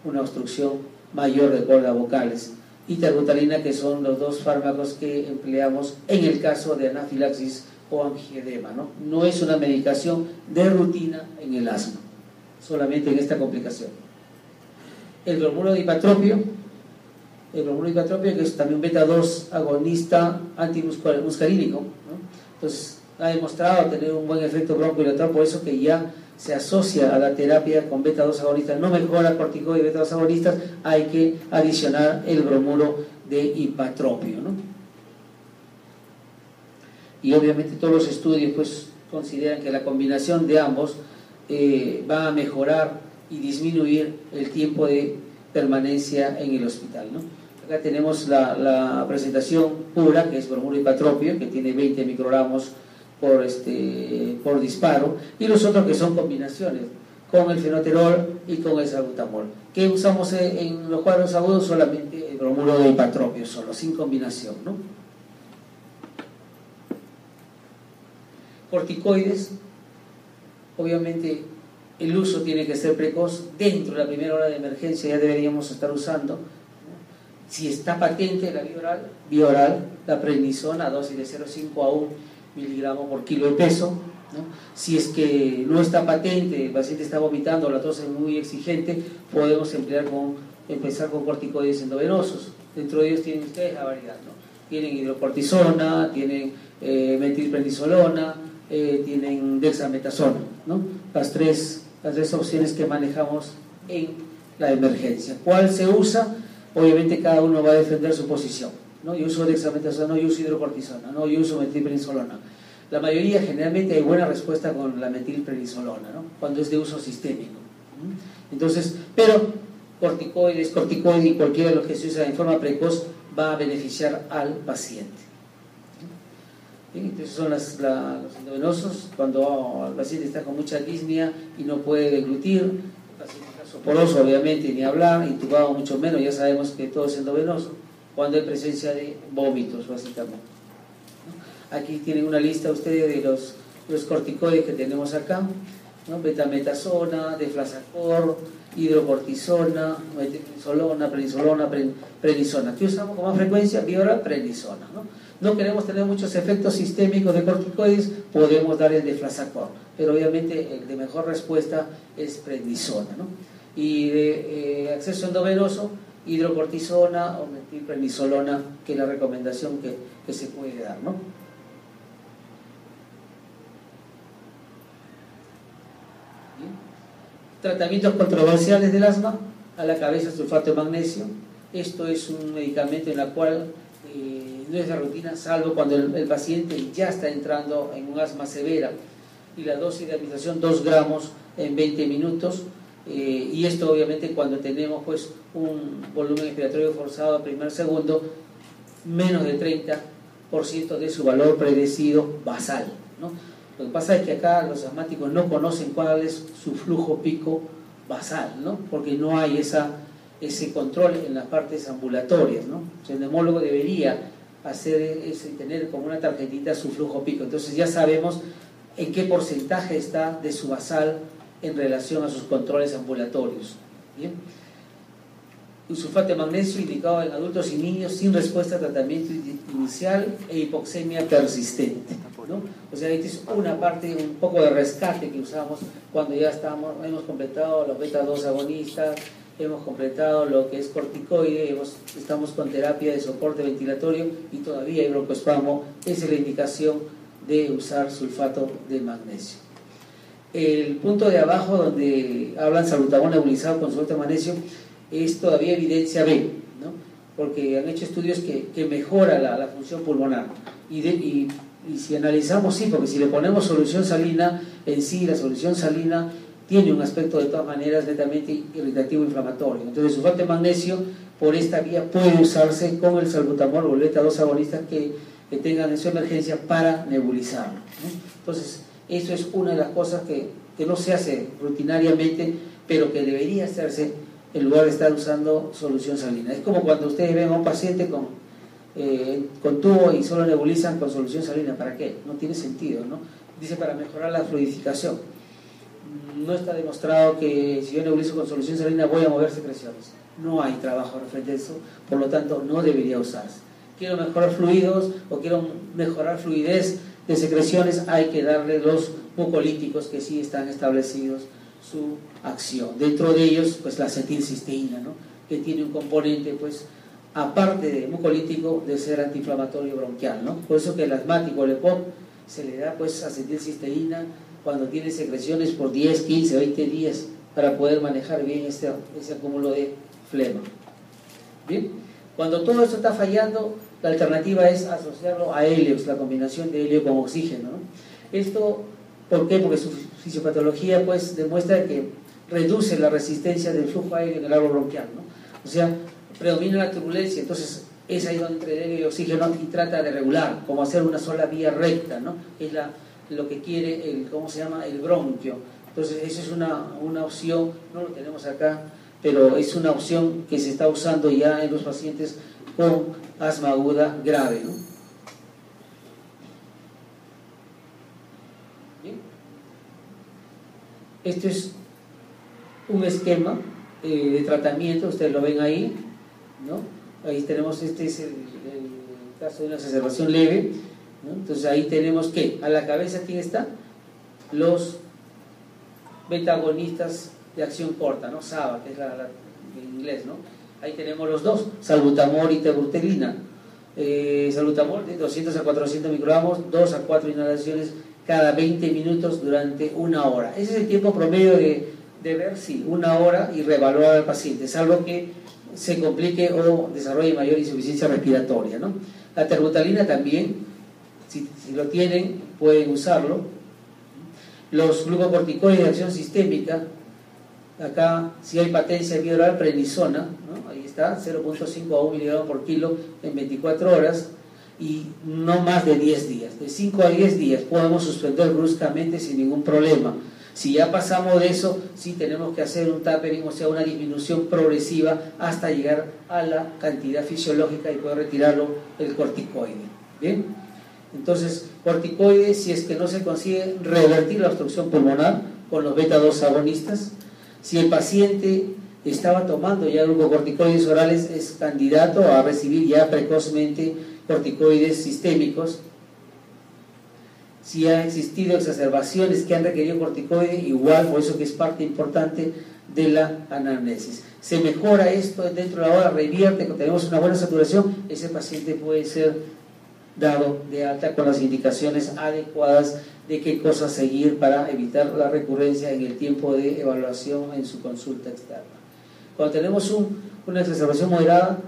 una obstrucción mayor de cuerdas vocales. Y terbutalina, que son los dos fármacos que empleamos en el caso de anafilaxis o angioedema, ¿no? No es una medicación de rutina en el asma, solamente en esta complicación. El bromuro de ipatropio, que es también un beta-2 agonista antimuscarínico, ¿no? Entonces ha demostrado tener un buen efecto broncodilatador, por eso que ya se asocia a la terapia con beta-2 agonistas. No mejora corticoides beta-2 agonistas, hay que adicionar el bromuro de ipatropio, ¿no? Y obviamente todos los estudios pues consideran que la combinación de ambos va a mejorar y disminuir el tiempo de permanencia en el hospital, ¿no? Acá tenemos la presentación pura, que es bromuro ipatropio, que tiene 20 microgramos por disparo, y los otros que son combinaciones con el fenoterol y con el salbutamol. ¿Qué usamos en los cuadros agudos? Solamente el bromuro de ipatropio, solo, sin combinación, ¿no? Corticoides, obviamente el uso tiene que ser precoz. Dentro de la primera hora de emergencia ya deberíamos estar usando, ¿no? Si está patente la vía oral, la prednisona a dosis de 0,5 a 1 miligramo por kilo de peso, ¿no? Si es que no está patente, el paciente está vomitando, la tos es muy exigente, podemos empezar con corticoides endovenosos. Dentro de ellos tienen ustedes la variedad, ¿no? Tienen hidrocortisona, tienen metilprednisolona, tienen dexametasona, ¿no? Las tres opciones que manejamos en la emergencia. ¿Cuál se usa? Obviamente cada uno va a defender su posición, ¿no? Yo uso dexametasona, no, yo uso hidrocortisona, no, yo uso metilprednisolona. La mayoría, generalmente hay buena respuesta con la metilprednisolona, ¿no? Cuando es de uso sistémico. Entonces, pero corticoide y cualquiera de los que se usa en forma precoz va a beneficiar al paciente. Entonces son los endovenosos, cuando el paciente está con mucha disnea y no puede deglutir, el paciente está soporoso, obviamente, ni hablar, intubado mucho menos, ya sabemos que todo es endovenoso, cuando hay presencia de vómitos, básicamente. Aquí tienen una lista ustedes de los corticoides que tenemos acá, ¿no? Betametasona, deflazacor, hidrocortisona, metilprednisolona, prednisona. ¿Qué usamos con más frecuencia? Vía oral, prednisona, ¿no? No queremos tener muchos efectos sistémicos de corticoides, podemos dar el deflazacor, pero obviamente el de mejor respuesta es prednisona, ¿no? Y de acceso endovenoso, hidrocortisona o metilprednisolona, que es la recomendación que se puede dar, ¿no? Bien. Tratamientos controversiales del asma, a la cabeza sulfato de magnesio. Esto es un medicamento en el cual no es de rutina, salvo cuando el paciente ya está entrando en un asma severa, y la dosis de administración 2 gramos en 20 minutos, y esto obviamente cuando tenemos pues un volumen expiratorio forzado a primer segundo menos del 30% de su valor predecido basal, ¿no? Lo que pasa es que acá los asmáticos no conocen cuál es su flujo pico basal, ¿no? Porque no hay ese control en las partes ambulatorias, ¿no? O sea, el neumólogo debería tener como una tarjetita su flujo pico, entonces ya sabemos en qué porcentaje está de su basal en relación a sus controles ambulatorios. Bien. Un sulfato de magnesio indicado en adultos y niños sin respuesta a tratamiento inicial e hipoxemia persistente, ¿no? O sea, esta es una parte, un poco de rescate que usamos cuando ya hemos completado los beta-2 agonistas, hemos completado lo que es corticoide, estamos con terapia de soporte ventilatorio y todavía hay broncoespasmo. Esa es la indicación de usar sulfato de magnesio. El punto de abajo donde hablan salbutamol nebulizado con sulfato de magnesio es todavía evidencia B, ¿no? Porque han hecho estudios que mejora la función pulmonar y si analizamos, sí, porque si le ponemos solución salina en sí la solución salina tiene un aspecto de todas maneras netamente irritativo inflamatorio. Entonces el sulfato de magnesio por esta vía puede usarse con el salbutamol o beta 2 agonistas que tengan en su emergencia para nebulizarlo, ¿no? Entonces eso es una de las cosas que no se hace rutinariamente, pero que debería hacerse en lugar de estar usando solución salina. Es como cuando ustedes ven a un paciente con tubo y solo nebulizan con solución salina. ¿Para qué? No tiene sentido, ¿no? Dice para mejorar la fluidificación. No está demostrado que si yo nebulizo con solución salina voy a mover secreciones. No hay trabajo referente a eso, por lo tanto no debería usarse. Quiero mejorar fluidos o quiero mejorar fluidez de secreciones, hay que darle los mucolíticos que sí están establecidos su acción. Dentro de ellos, pues la acetilcisteína, ¿no? Que tiene un componente, pues, aparte de mucolítico, de ser antiinflamatorio bronquial, ¿no? Por eso que el asmático, el EPOC, se le da pues acetilcisteína cuando tiene secreciones por 10, 15, 20 días para poder manejar bien ese acúmulo de flema. Bien, cuando todo esto está fallando, la alternativa es asociarlo a heliox, la combinación de helio con oxígeno, ¿no? Esto, ¿por qué? Porque su fisiopatología pues demuestra que reduce la resistencia del flujo aéreo en el árbol bronquial, ¿no? O sea, predomina la turbulencia, entonces es ahí donde entre el helio y oxígeno y trata de regular, como hacer una sola vía recta, ¿no? Es lo que quiere el bronquio. Entonces eso es una opción, no lo tenemos acá, pero es una opción que se está usando ya en los pacientes con asma aguda grave, ¿no? Bien. Este es un esquema de tratamiento, ustedes lo ven ahí, ¿no? Ahí tenemos, este es el caso de una exacerbación leve, ¿no? Entonces ahí tenemos que a la cabeza, ¿quién está? Los beta-agonistas de acción corta, ¿no? SABA, que es en inglés, ¿no? Ahí tenemos los dos, salbutamol y terbutaline. Salbutamol de 200 a 400 microgramos, 2 a 4 inhalaciones cada 20 minutos durante 1 hora. Ese es el tiempo promedio de ver, sí, 1 hora y reevaluar al paciente, salvo que se complique o desarrolle mayor insuficiencia respiratoria, ¿no? La terbutalina también, si lo tienen, pueden usarlo. Los glucocorticoides de acción sistémica, acá si hay patencia vía oral, prednisona, ¿no? Ahí está, 0.5 a 1 miligramo por kilo en 24 horas y no más de 10 días. De 5 a 10 días podemos suspender bruscamente sin ningún problema. Si ya pasamos de eso, sí tenemos que hacer un tapering, o sea, una disminución progresiva hasta llegar a la cantidad fisiológica y poder retirarlo el corticoide. ¿Bien? Entonces, corticoides, si es que no se consigue revertir la obstrucción pulmonar con los beta-2 agonistas, si el paciente estaba tomando ya glucocorticoides orales, es candidato a recibir ya precozmente corticoides sistémicos. Si ha existido exacerbaciones que han requerido corticoide, igual, por eso que es parte importante de la anamnesis. Se mejora esto dentro de la hora, revierte, cuando tenemos una buena saturación, ese paciente puede ser dado de alta con las indicaciones adecuadas de qué cosas seguir para evitar la recurrencia en el tiempo de evaluación en su consulta externa. Cuando tenemos una exacerbación moderada,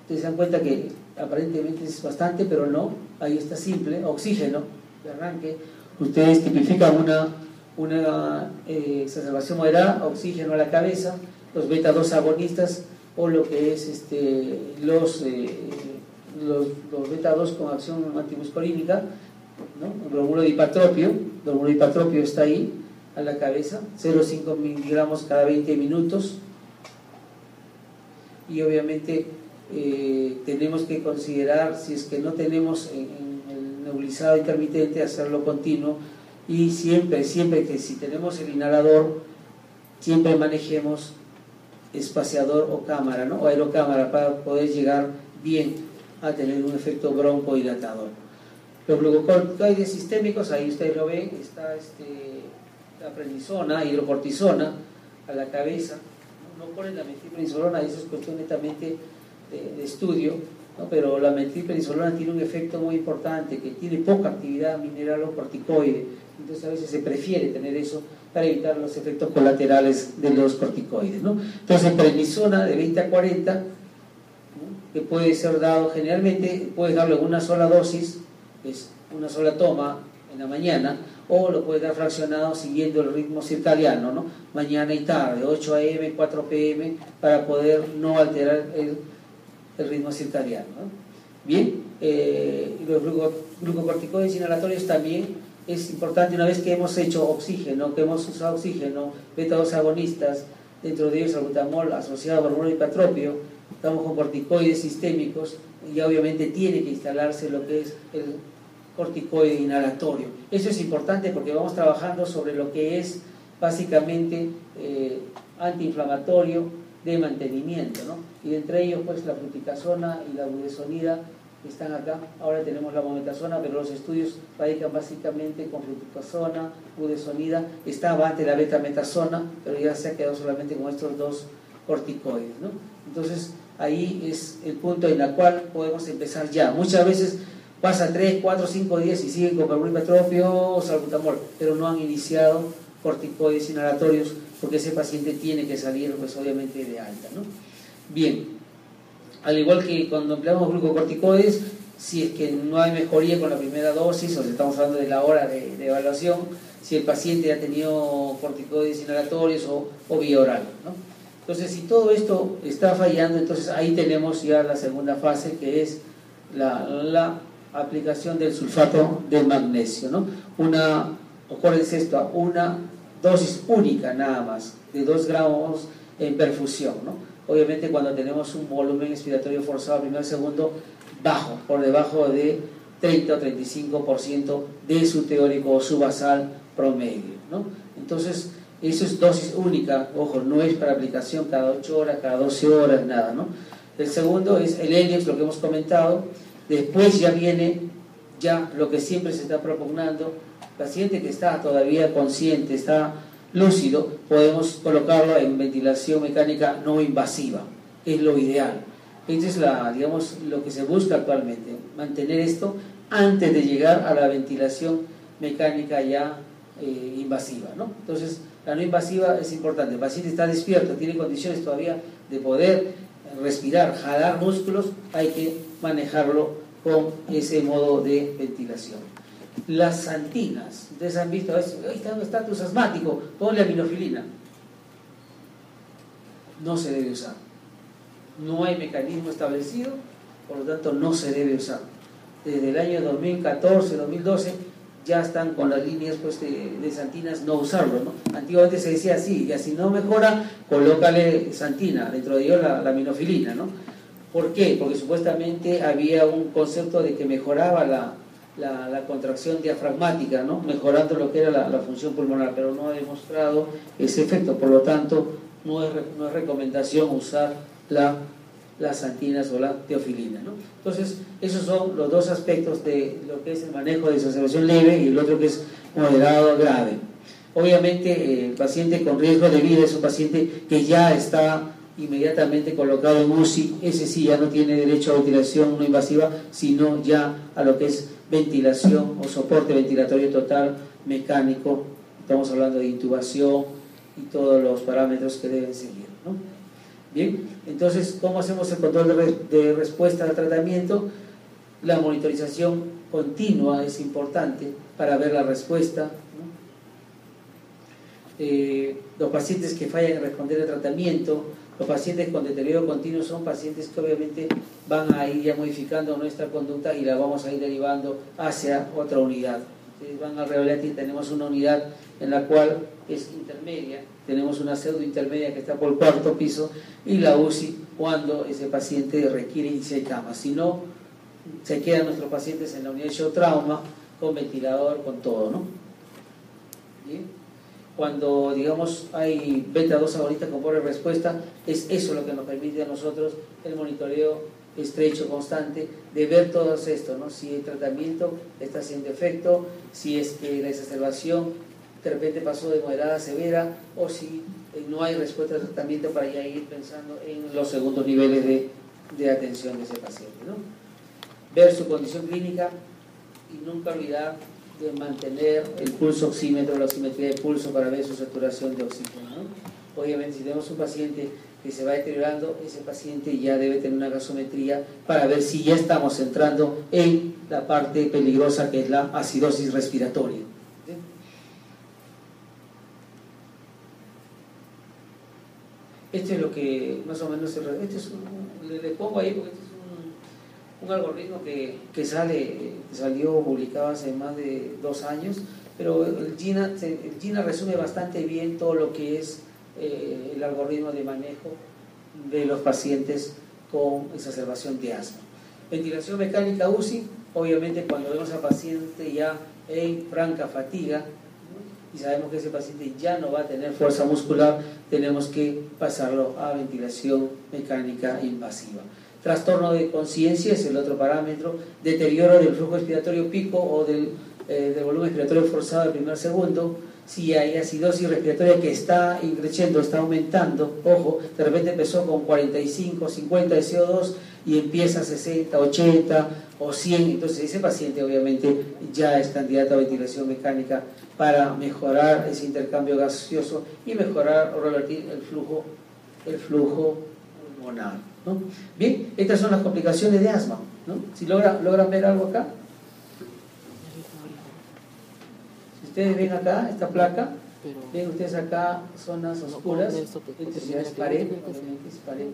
ustedes se dan cuenta que aparentemente es bastante, pero no, ahí está simple, oxígeno de arranque, ustedes tipifican una exacerbación moderada, oxígeno a la cabeza, los beta-2 agonistas o lo que es los beta-2 con acción antimuscolínica, ¿no? El bromuro de hipatropio está ahí a la cabeza, 0,5 miligramos cada 20 minutos y obviamente tenemos que considerar, si es que no tenemos en el nebulizado intermitente, hacerlo continuo y siempre que si tenemos el inhalador, siempre manejemos espaciador o cámara, ¿no? O aerocámara para poder llegar bien a tener un efecto broncodilatador. Los glucocorticoides sistémicos, ahí ustedes lo ven, está la prednisona, hidrocortisona a la cabeza, no ponen la metilprednisolona, eso es cuestión netamente de estudio, ¿no? Pero la metilprednisolona tiene un efecto muy importante, que tiene poca actividad mineralocorticoide, entonces a veces se prefiere tener eso para evitar los efectos colaterales de los corticoides, ¿no? Entonces prednisona de 20 a 40, ¿no? Que puede ser dado generalmente, puedes darlo en una sola dosis, es una sola toma en la mañana, o lo puede dar fraccionado siguiendo el ritmo circadiano, ¿no? Mañana y tarde, 8 a.m., 4 p.m., para poder no alterar el ritmo circadiano, ¿no? Bien, los glucocorticoides inhalatorios también es importante. Una vez que hemos hecho oxígeno, que hemos usado oxígeno, beta-2 agonistas, dentro de ellos salbutamol asociado a hormona hipotropio, estamos con corticoides sistémicos y obviamente tiene que instalarse lo que es el corticoide inhalatorio. Eso es importante porque vamos trabajando sobre lo que es básicamente antiinflamatorio de mantenimiento, ¿no? Y entre ellos pues la fluticasona y la budesonida están acá. Ahora tenemos la mometasona, pero los estudios radican básicamente con fluticasona, budesonida. Estaba antes la betametasona, pero ya se ha quedado solamente con estos dos corticoides, ¿no? Entonces ahí es el punto en el cual podemos empezar ya. Muchas veces pasa 3, 4, 5 días y siguen con hormona hipotropio o salbutamol, pero no han iniciado corticoides inhalatorios porque ese paciente tiene que salir pues obviamente de alta, ¿no? Bien, al igual que cuando empleamos glucocorticoides, si es que no hay mejoría con la primera dosis, o si estamos hablando de la hora de evaluación, si el paciente ha tenido corticoides inhalatorios o vía oral, ¿no? Entonces, si todo esto está fallando, entonces ahí tenemos ya la segunda fase, que es la aplicación del sulfato de magnesio, ¿no? Acuérdense esto, una dosis única nada más, de 2 gramos en perfusión, ¿no? Obviamente cuando tenemos un volumen expiratorio forzado primer segundo bajo, por debajo de 30 o 35% de su teórico o su basal promedio, ¿no? Entonces, eso es dosis única, ojo, no es para aplicación cada 8 horas, cada 12 horas, nada, ¿no? El segundo es el Heliox, lo que hemos comentado. Después ya viene lo que siempre se está propugnando. Paciente que está todavía consciente, está lúcido, podemos colocarlo en ventilación mecánica no invasiva, es lo ideal. Esto es digamos, lo que se busca actualmente, mantener esto antes de llegar a la ventilación mecánica ya invasiva, ¿no? Entonces, la no invasiva es importante. El paciente está despierto, tiene condiciones todavía de poder respirar, jalar músculos, hay que manejarlo con ese modo de ventilación. Las santinas, ustedes han visto, ahí está un estatus asmático, ponle aminofilina. No se debe usar. No hay mecanismo establecido, por lo tanto no se debe usar. Desde el año 2014, 2012 ya están con las líneas pues, de santinas no usarlo, ¿no? Antiguamente se decía así, ya si no mejora, colócale santina, dentro de ello la aminofilina, ¿no? ¿Por qué? Porque supuestamente había un concepto de que mejoraba la contracción diafragmática, ¿no? Mejorando lo que era la función pulmonar, pero no ha demostrado ese efecto, por lo tanto no es recomendación usar las santinas o la teofilina, ¿no? Entonces, esos son los dos aspectos de lo que es el manejo de exacerbación leve y el otro que es moderado grave. Obviamente, el paciente con riesgo de vida es un paciente que ya está inmediatamente colocado en UCI, ese sí ya no tiene derecho a ventilación no invasiva, sino ya a lo que es ventilación o soporte ventilatorio total mecánico. Estamos hablando de intubación y todos los parámetros que deben seguir, ¿no? Bien, entonces, ¿cómo hacemos el control de respuesta al tratamiento? La monitorización continua es importante para ver la respuesta, ¿no? Los pacientes que fallan en responder al tratamiento, los pacientes con deterioro continuo son pacientes que obviamente van a ir ya modificando nuestra conducta y la vamos a ir derivando hacia otra unidad. Ustedes van al Reoleti y tenemos una unidad en la cual es intermedia, tenemos una pseudo intermedia que está por el 4º piso y la UCI cuando ese paciente requiere irse de cama. Si no, se quedan nuestros pacientes en la unidad de shock trauma con ventilador, con todo, ¿no? ¿Bien? Cuando, digamos, hay beta-2 agonistas con pobre respuesta, es eso lo que nos permite a nosotros el monitoreo estrecho, constante, de ver todo esto, ¿no? Si el tratamiento está haciendo efecto, si es que la exacerbación de repente pasó de moderada a severa, o si no hay respuesta al tratamiento para ya ir pensando en los segundos niveles de atención de ese paciente, ¿no? Ver su condición clínica y nunca olvidar de mantener el pulso oxímetro, la oximetría de pulso para ver su saturación de oxígeno, ¿no? Obviamente, si tenemos un paciente que se va deteriorando, ese paciente ya debe tener una gasometría para ver si ya estamos entrando en la parte peligrosa que es la acidosis respiratoria, ¿sí? Este es lo que más o menos le pongo ahí porque este es un algoritmo que salió publicado hace más de 2 años, pero el GINA resume bastante bien todo lo que es el algoritmo de manejo de los pacientes con exacerbación de asma. Ventilación mecánica UCI, obviamente cuando vemos al paciente ya en franca fatiga y sabemos que ese paciente ya no va a tener fuerza muscular, tenemos que pasarlo a ventilación mecánica invasiva. Trastorno de conciencia es el otro parámetro, deterioro del flujo respiratorio pico o del volumen respiratorio forzado del primer segundo. Si hay acidosis respiratoria que está increciendo, está aumentando, ojo, de repente empezó con 45, 50 de CO2 y empieza a 60, 80 o 100, entonces ese paciente obviamente ya es candidato a ventilación mecánica para mejorar ese intercambio gaseoso y mejorar o revertir el flujo pulmonar, ¿no? Bien, estas son las complicaciones de asma, ¿no? Si logran ver algo acá. Ustedes ven acá esta placa, ven ustedes acá zonas oscuras, esto ya es pared, obviamente es pared,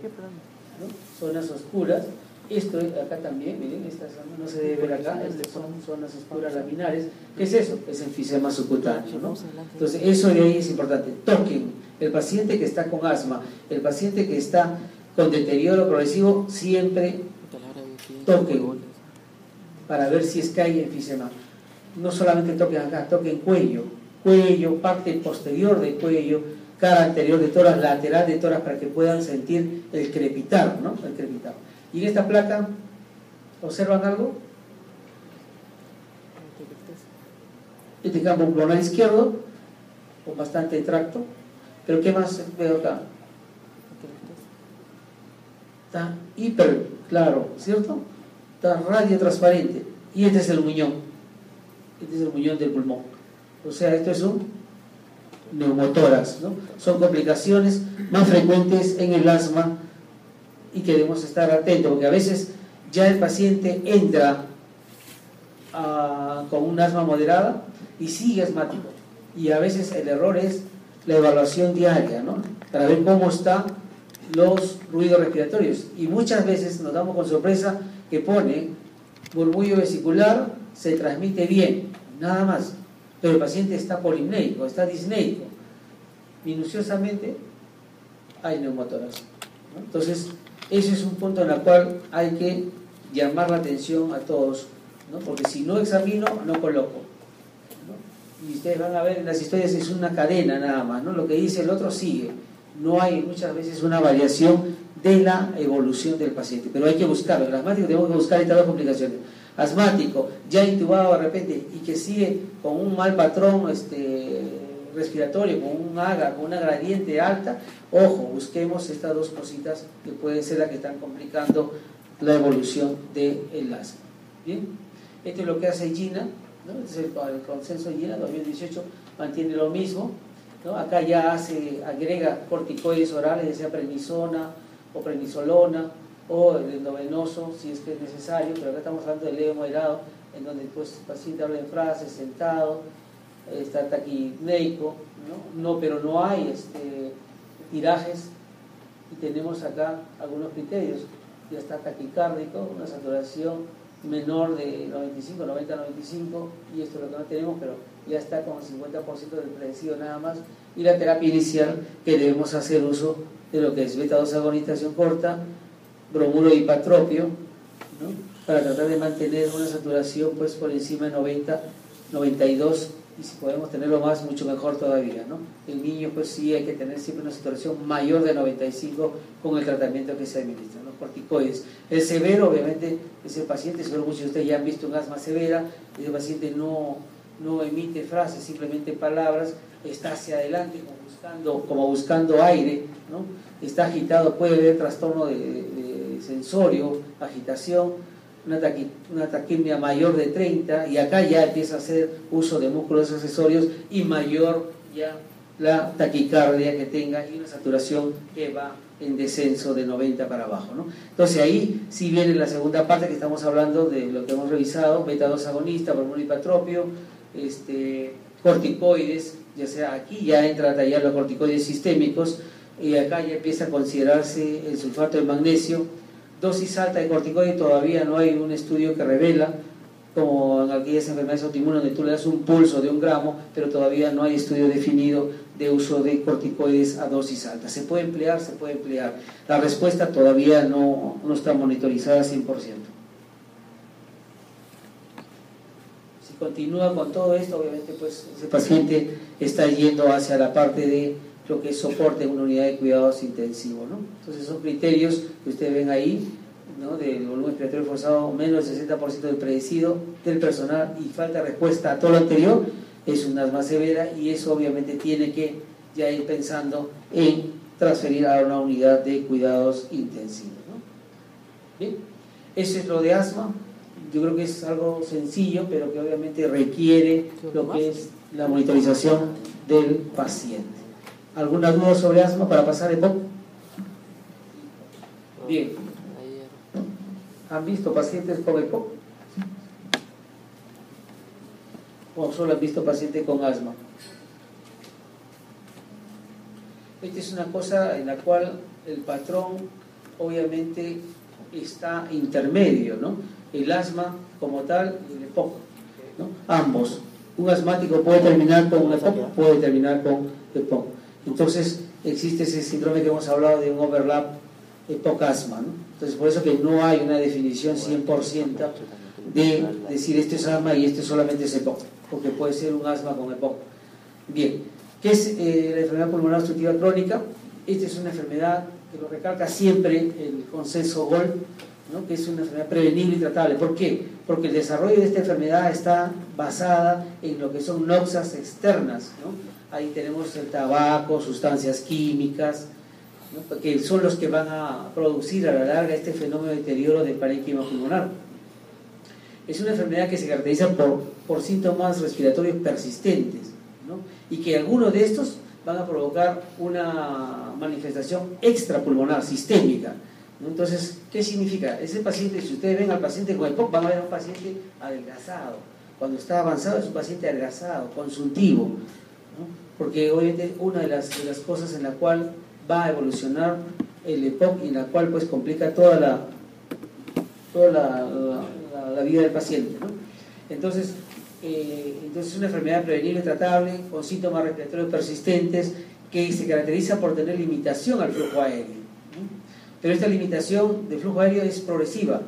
¿no? Zonas oscuras, esto acá también, miren, esta zona no se debe ver acá, estas son zonas oscuras laminares. ¿Qué es eso? Es enfisema subcutáneo, ¿no? Entonces eso de ahí es importante. Toquen, el paciente que está con asma, el paciente que está con deterioro progresivo, siempre toquen para ver si es que hay enfisema. No solamente toquen acá, toquen cuello, parte posterior del cuello, cara anterior de tórax, lateral de tórax, para que puedan sentir el crepitar, ¿no? El crepitar. Y en esta placa, ¿observan algo? Este campo pulmonar izquierdo, con bastante tracto, pero ¿qué más veo acá? Está hiper claro, ¿cierto? Está radio transparente, y este es el muñón. Este es el muñón del pulmón. O sea, esto es un neumotórax, ¿no? Son complicaciones más frecuentes en el asma y queremos estar atentos, porque a veces ya el paciente entra con un asma moderada y sigue asmático. Y a veces el error es la evaluación diaria, ¿no? Para ver cómo están los ruidos respiratorios. Y muchas veces nos damos con sorpresa que pone murmullo vesicular, se transmite bien, nada más, pero el paciente está polipneico, está disneico, minuciosamente hay neumotórax, ¿no? Entonces ese es un punto en el cual hay que llamar la atención a todos, ¿no? Porque si no examino, no coloco, ¿no? Y ustedes van a ver en las historias es una cadena nada más, ¿no? Lo que dice el otro sigue, no hay muchas veces una variación de la evolución del paciente, pero hay que buscarlo. El asmático tenemos que buscar estas dos complicaciones. Asmático, ya intubado de repente y que sigue con un mal patrón respiratorio, con un AGA, con una gradiente alta, ojo, busquemos estas dos cositas que pueden ser las que están complicando la evolución del asma. Bien, esto es lo que hace GINA, ¿no? Este es el consenso GINA 2018, mantiene lo mismo, ¿no? Acá ya agrega corticoides orales, ya sea prednisona o prednisolona o el endovenoso si es que es necesario, pero acá estamos hablando del leve moderado, en donde pues, el paciente habla en frases, sentado, está taquipneico, ¿no? Pero no hay tirajes, y tenemos acá algunos criterios. Ya está taquicárdico, una saturación menor de 95, 90, 95, y esto es lo que no tenemos, pero ya está con 50% del predecido nada más. Y la terapia inicial, que debemos hacer uso de lo que es beta-2 agonización corta, bromuro hipatropio, ¿no? Para tratar de mantener una saturación pues por encima de 90, 92, y si podemos tenerlo más, mucho mejor todavía, ¿no? El niño pues sí hay que tener siempre una saturación mayor de 95 con el tratamiento que se administra, los corticoides. El severo, obviamente, es el paciente, seguro muchos de ustedes ya han visto un asma severa, ese paciente no emite frases, simplemente palabras, está hacia adelante como buscando aire, ¿no? Está agitado, puede haber trastorno de sensorio, agitación, una taquimia mayor de 30, y acá ya empieza a hacer uso de músculos accesorios y mayor ya la taquicardia que tenga y una saturación que va en descenso de 90 para abajo, ¿no? Entonces ahí sí viene la segunda parte que estamos hablando de lo que hemos revisado, beta-2 agonista, bromuro hipatropio, corticoides, ya sea aquí ya entra a tallar los corticoides sistémicos, y acá ya empieza a considerarse el sulfato de magnesio. Dosis alta de corticoide todavía no hay un estudio que revela, como en aquellas enfermedades autoinmunes donde tú le das un pulso de 1 gramo, pero todavía no hay estudio definido de uso de corticoides a dosis alta. ¿Se puede emplear? Se puede emplear. La respuesta todavía no está monitorizada 100%. Si continúa con todo esto, obviamente pues ese paciente está yendo hacia la parte de lo que es soporte en una unidad de cuidados intensivos, ¿no? Entonces son criterios que ustedes ven ahí, ¿no? Del volumen respiratorio forzado menos del 60% del predecido del personal y falta de respuesta a todo lo anterior, es un asma severa, y eso obviamente tiene que ya ir pensando en transferir a una unidad de cuidados intensivos, ¿no? Bien, eso es lo de asma. Yo creo que es algo sencillo, pero que obviamente requiere lo que es la monitorización del paciente. ¿Alguna duda sobre asma para pasar EPOC? Bien. ¿Han visto pacientes con EPOC? ¿O solo han visto pacientes con asma? Esta es una cosa en la cual el patrón obviamente está intermedio, ¿no? El asma como tal y el EPOC, ¿no? Ambos. Un asmático puede terminar con un EPOC, puede terminar con EPOC. Entonces existe ese síndrome que hemos hablado de un overlap EPOC-asma, ¿no? Entonces por eso que no hay una definición 100% de decir esto es asma y esto solamente es EPOC, porque puede ser un asma con EPOC. Bien, ¿qué es la enfermedad pulmonar obstructiva crónica? Esta es una enfermedad que lo recalca siempre el consenso GOLD, ¿no? Que es una enfermedad prevenible y tratable. ¿Por qué? Porque el desarrollo de esta enfermedad está basada en lo que son noxas externas, ¿no? Ahí tenemos el tabaco, sustancias químicas, ¿no? Que son los que van a producir a la larga este fenómeno de deterioro del parénquima pulmonar. Es una enfermedad que se caracteriza por síntomas respiratorios persistentes, ¿no? Y que algunos de estos van a provocar una manifestación extrapulmonar, sistémica, ¿no? Entonces, ¿qué significa? Ese paciente, si ustedes ven al paciente con EPOC, van a ver a un paciente adelgazado. Cuando está avanzado es un paciente adelgazado, consuntivo, ¿no? Porque obviamente una de las cosas en la cual va a evolucionar el EPOC y en la cual pues complica toda la vida del paciente, ¿no? Entonces es una enfermedad prevenible y tratable con síntomas respiratorios persistentes que se caracteriza por tener limitación al flujo aéreo, ¿no? Pero esta limitación de flujo aéreo es progresiva,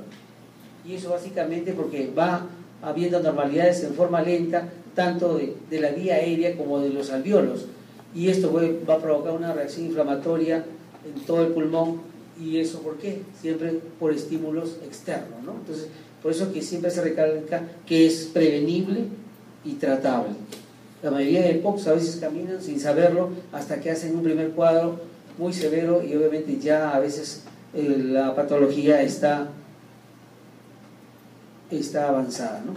y eso básicamente porque va habiendo normalidades en forma lenta tanto de la vía aérea como de los alvéolos, y esto va a provocar una reacción inflamatoria en todo el pulmón. ¿Y eso por qué? Siempre por estímulos externos, ¿no? Entonces, por eso que siempre se recalca que es prevenible y tratable. La mayoría de EPOCs a veces caminan sin saberlo hasta que hacen un primer cuadro muy severo, y obviamente ya a veces la patología está avanzada, ¿no?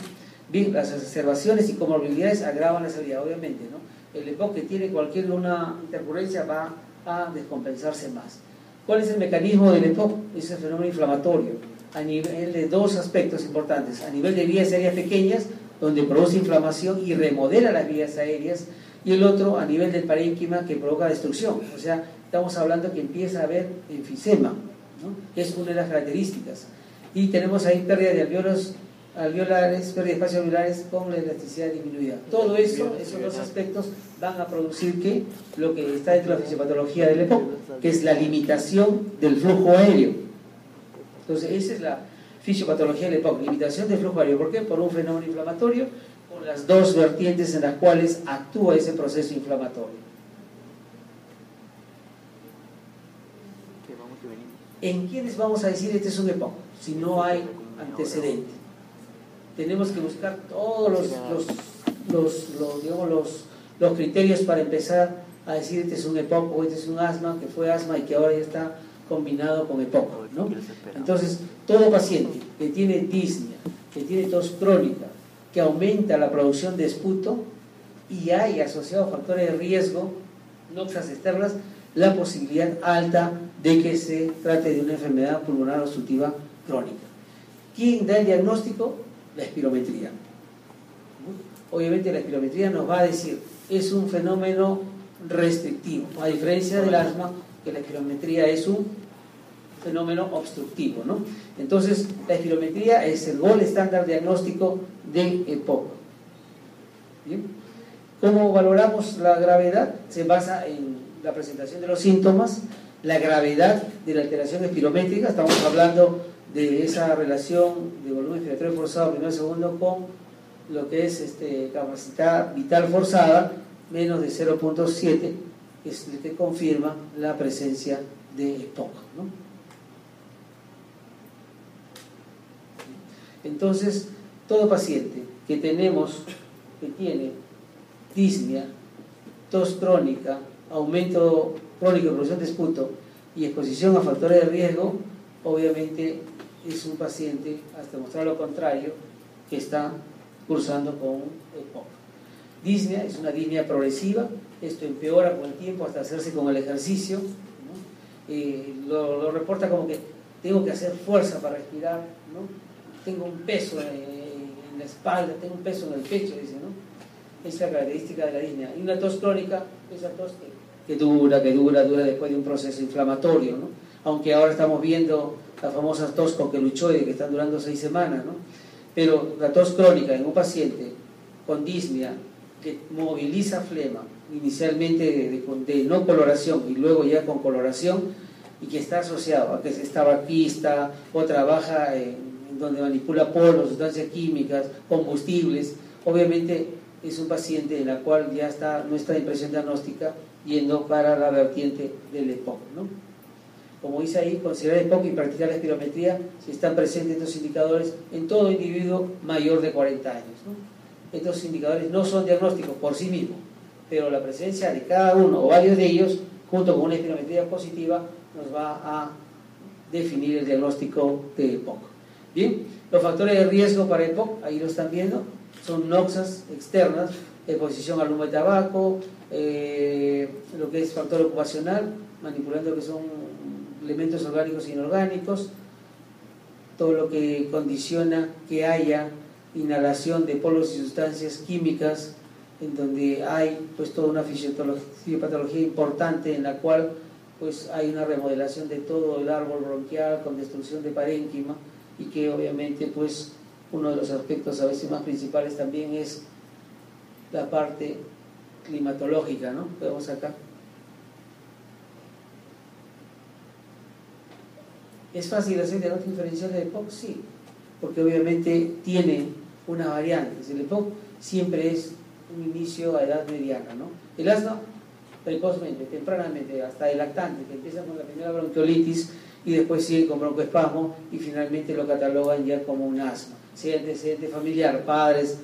Bien, las exacerbaciones y comorbilidades agravan la severidad, obviamente, ¿no? El EPOC que tiene cualquier una intercurrencia va a descompensarse más. ¿Cuál es el mecanismo del EPOC? Es el fenómeno inflamatorio a nivel de dos aspectos importantes: a nivel de vías aéreas pequeñas, donde produce inflamación y remodela las vías aéreas, y el otro a nivel del parénquima, que provoca destrucción. O sea, estamos hablando que empieza a haber enfisema, ¿no? Que es una de las características. Y tenemos ahí pérdida de alveolares, pérdida de espacios alveolares con la elasticidad disminuida. Todo eso, esos dos aspectos van a producir que lo que está dentro de la fisiopatología del EPOC, que es la limitación del flujo aéreo. Entonces, esa es la fisiopatología del EPOC, limitación del flujo aéreo. ¿Por qué? Por un fenómeno inflamatorio, con las dos vertientes en las cuales actúa ese proceso inflamatorio. ¿En quiénes vamos a decir este es un EPOC? Si no hay antecedente. Tenemos que buscar todos los criterios para empezar a decir este es un EPOC o este es un asma, que fue asma y que ahora ya está combinado con EPOC, ¿no? Entonces, todo paciente que tiene disnea, que tiene tos crónica, que aumenta la producción de esputo y hay asociados factores de riesgo, noxas externas, la posibilidad alta de que se trate de una enfermedad pulmonar obstructiva crónica. ¿Quién da el diagnóstico? La espirometría. Obviamente la espirometría nos va a decir, es un fenómeno restrictivo, a diferencia del asma, que la espirometría es un fenómeno obstructivo, ¿no? Entonces, la espirometría es el gold estándar diagnóstico de EPOC. ¿Bien? ¿Cómo valoramos la gravedad? Se basa en la presentación de los síntomas, la gravedad de la alteración espirométrica. Estamos hablando de esa relación de volumen expiratorio forzado primero y segundo con lo que es capacidad vital forzada, menos de 0.7, es lo que confirma la presencia de EPOC, ¿no? Entonces, todo paciente que tiene disnea, tos crónica, aumento crónico de producción de esputo y exposición a factores de riesgo, obviamente es un paciente, hasta mostrar lo contrario, que está cursando con EPOC. Disnea es una disnea progresiva, esto empeora con el tiempo hasta hacerse con el ejercicio, ¿no? Lo reporta como que tengo que hacer fuerza para respirar, ¿no? Tengo un peso en la espalda, tengo un peso en el pecho, dice, ¿no? Es la característica de la disnea. Y una tos crónica, esa tos que dura después de un proceso inflamatorio, ¿no? Aunque ahora estamos viendo las famosas tos coqueluchoide que están durando 6 semanas, ¿no? Pero la tos crónica en un paciente con disnea que moviliza flema, inicialmente de no coloración y luego ya con coloración, y que está asociado a que es tabaquista o trabaja en donde manipula polvos, sustancias químicas, combustibles, obviamente es un paciente en la cual ya está nuestra impresión diagnóstica yendo para la vertiente del EPOC, ¿no? Como dice ahí, considerar EPOC y practicar la espirometría si están presentes estos indicadores en todo individuo mayor de 40 años, ¿no? Estos indicadores no son diagnósticos por sí mismos, pero la presencia de cada uno o varios de ellos, junto con una espirometría positiva, nos va a definir el diagnóstico de EPOC. Bien, los factores de riesgo para EPOC, ahí lo están viendo, son noxas externas, exposición al humo de tabaco, lo que es factor ocupacional, manipulando lo que son elementos orgánicos e inorgánicos, todo lo que condiciona que haya inhalación de polvos y sustancias químicas, en donde hay pues toda una fisiopatología importante en la cual pues hay una remodelación de todo el árbol bronquial con destrucción de parénquima, y que obviamente pues uno de los aspectos a veces más principales también es la parte climatológica, ¿no? Vemos acá. ¿Es fácil hacer diagnóstico diferencial de EPOC? Sí, porque obviamente tiene una variante. El EPOC siempre es un inicio a edad mediana, ¿no? El asma, precozmente, tempranamente, hasta el lactante, que empieza con la primera bronquiolitis y después sigue con broncoespasmo y finalmente lo catalogan ya como un asma. Si hay antecedente familiar, padres,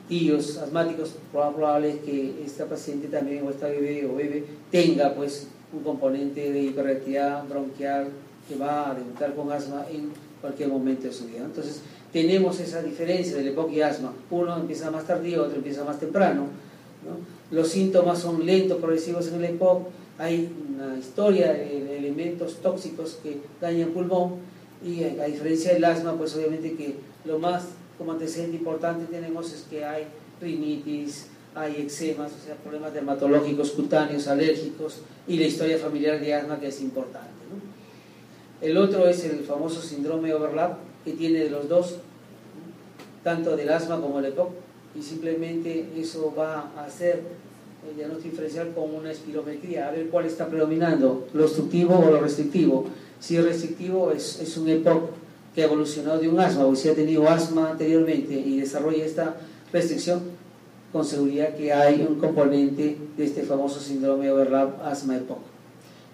tíos asmáticos, probable es que esta paciente también, o esta bebé o bebé, tenga pues un componente de hiperreactividad bronquial que va a debutar con asma en cualquier momento de su vida. Entonces, tenemos esa diferencia del EPOC y asma. Uno empieza más tardío, otro empieza más temprano, ¿no? Los síntomas son lentos, progresivos en el EPOC. Hay una historia de elementos tóxicos que dañan el pulmón, y a diferencia del asma, pues obviamente que lo más como antecedente importante tenemos es que hay rinitis, hay eczemas, o sea, problemas dermatológicos, cutáneos, alérgicos, y la historia familiar de asma, que es importante, ¿no? El otro es el famoso síndrome overlap, que tiene de los dos, tanto del asma como del EPOC, y simplemente eso va a hacer el diagnóstico diferencial con una espirometría, a ver cuál está predominando, lo obstructivo o lo restrictivo. Si es restrictivo, es un EPOC que ha evolucionado de un asma, o si ha tenido asma anteriormente y desarrolla esta restricción, con seguridad que hay un componente de este famoso síndrome overlap asma-EPOC.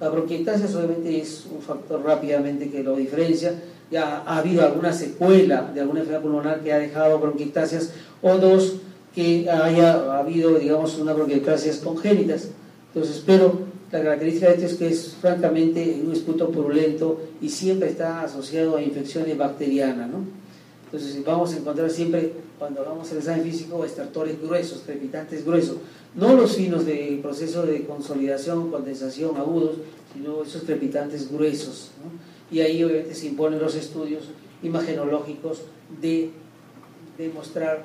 La bronquiectasia obviamente es un factor rápidamente que lo diferencia. Ya ha habido alguna secuela de alguna enfermedad pulmonar que ha dejado bronquiectasias, o dos, que haya habido, digamos, una bronquiectasias congénitas. Entonces, pero la característica de esto es que es francamente un esputo purulento y siempre está asociado a infecciones bacterianas, ¿no? Entonces vamos a encontrar siempre, cuando hagamos el examen físico, estertores gruesos, crepitantes gruesos, no los finos del proceso de consolidación, condensación agudos, sino esos crepitantes gruesos, ¿no? Y ahí obviamente se imponen los estudios imagenológicos de demostrar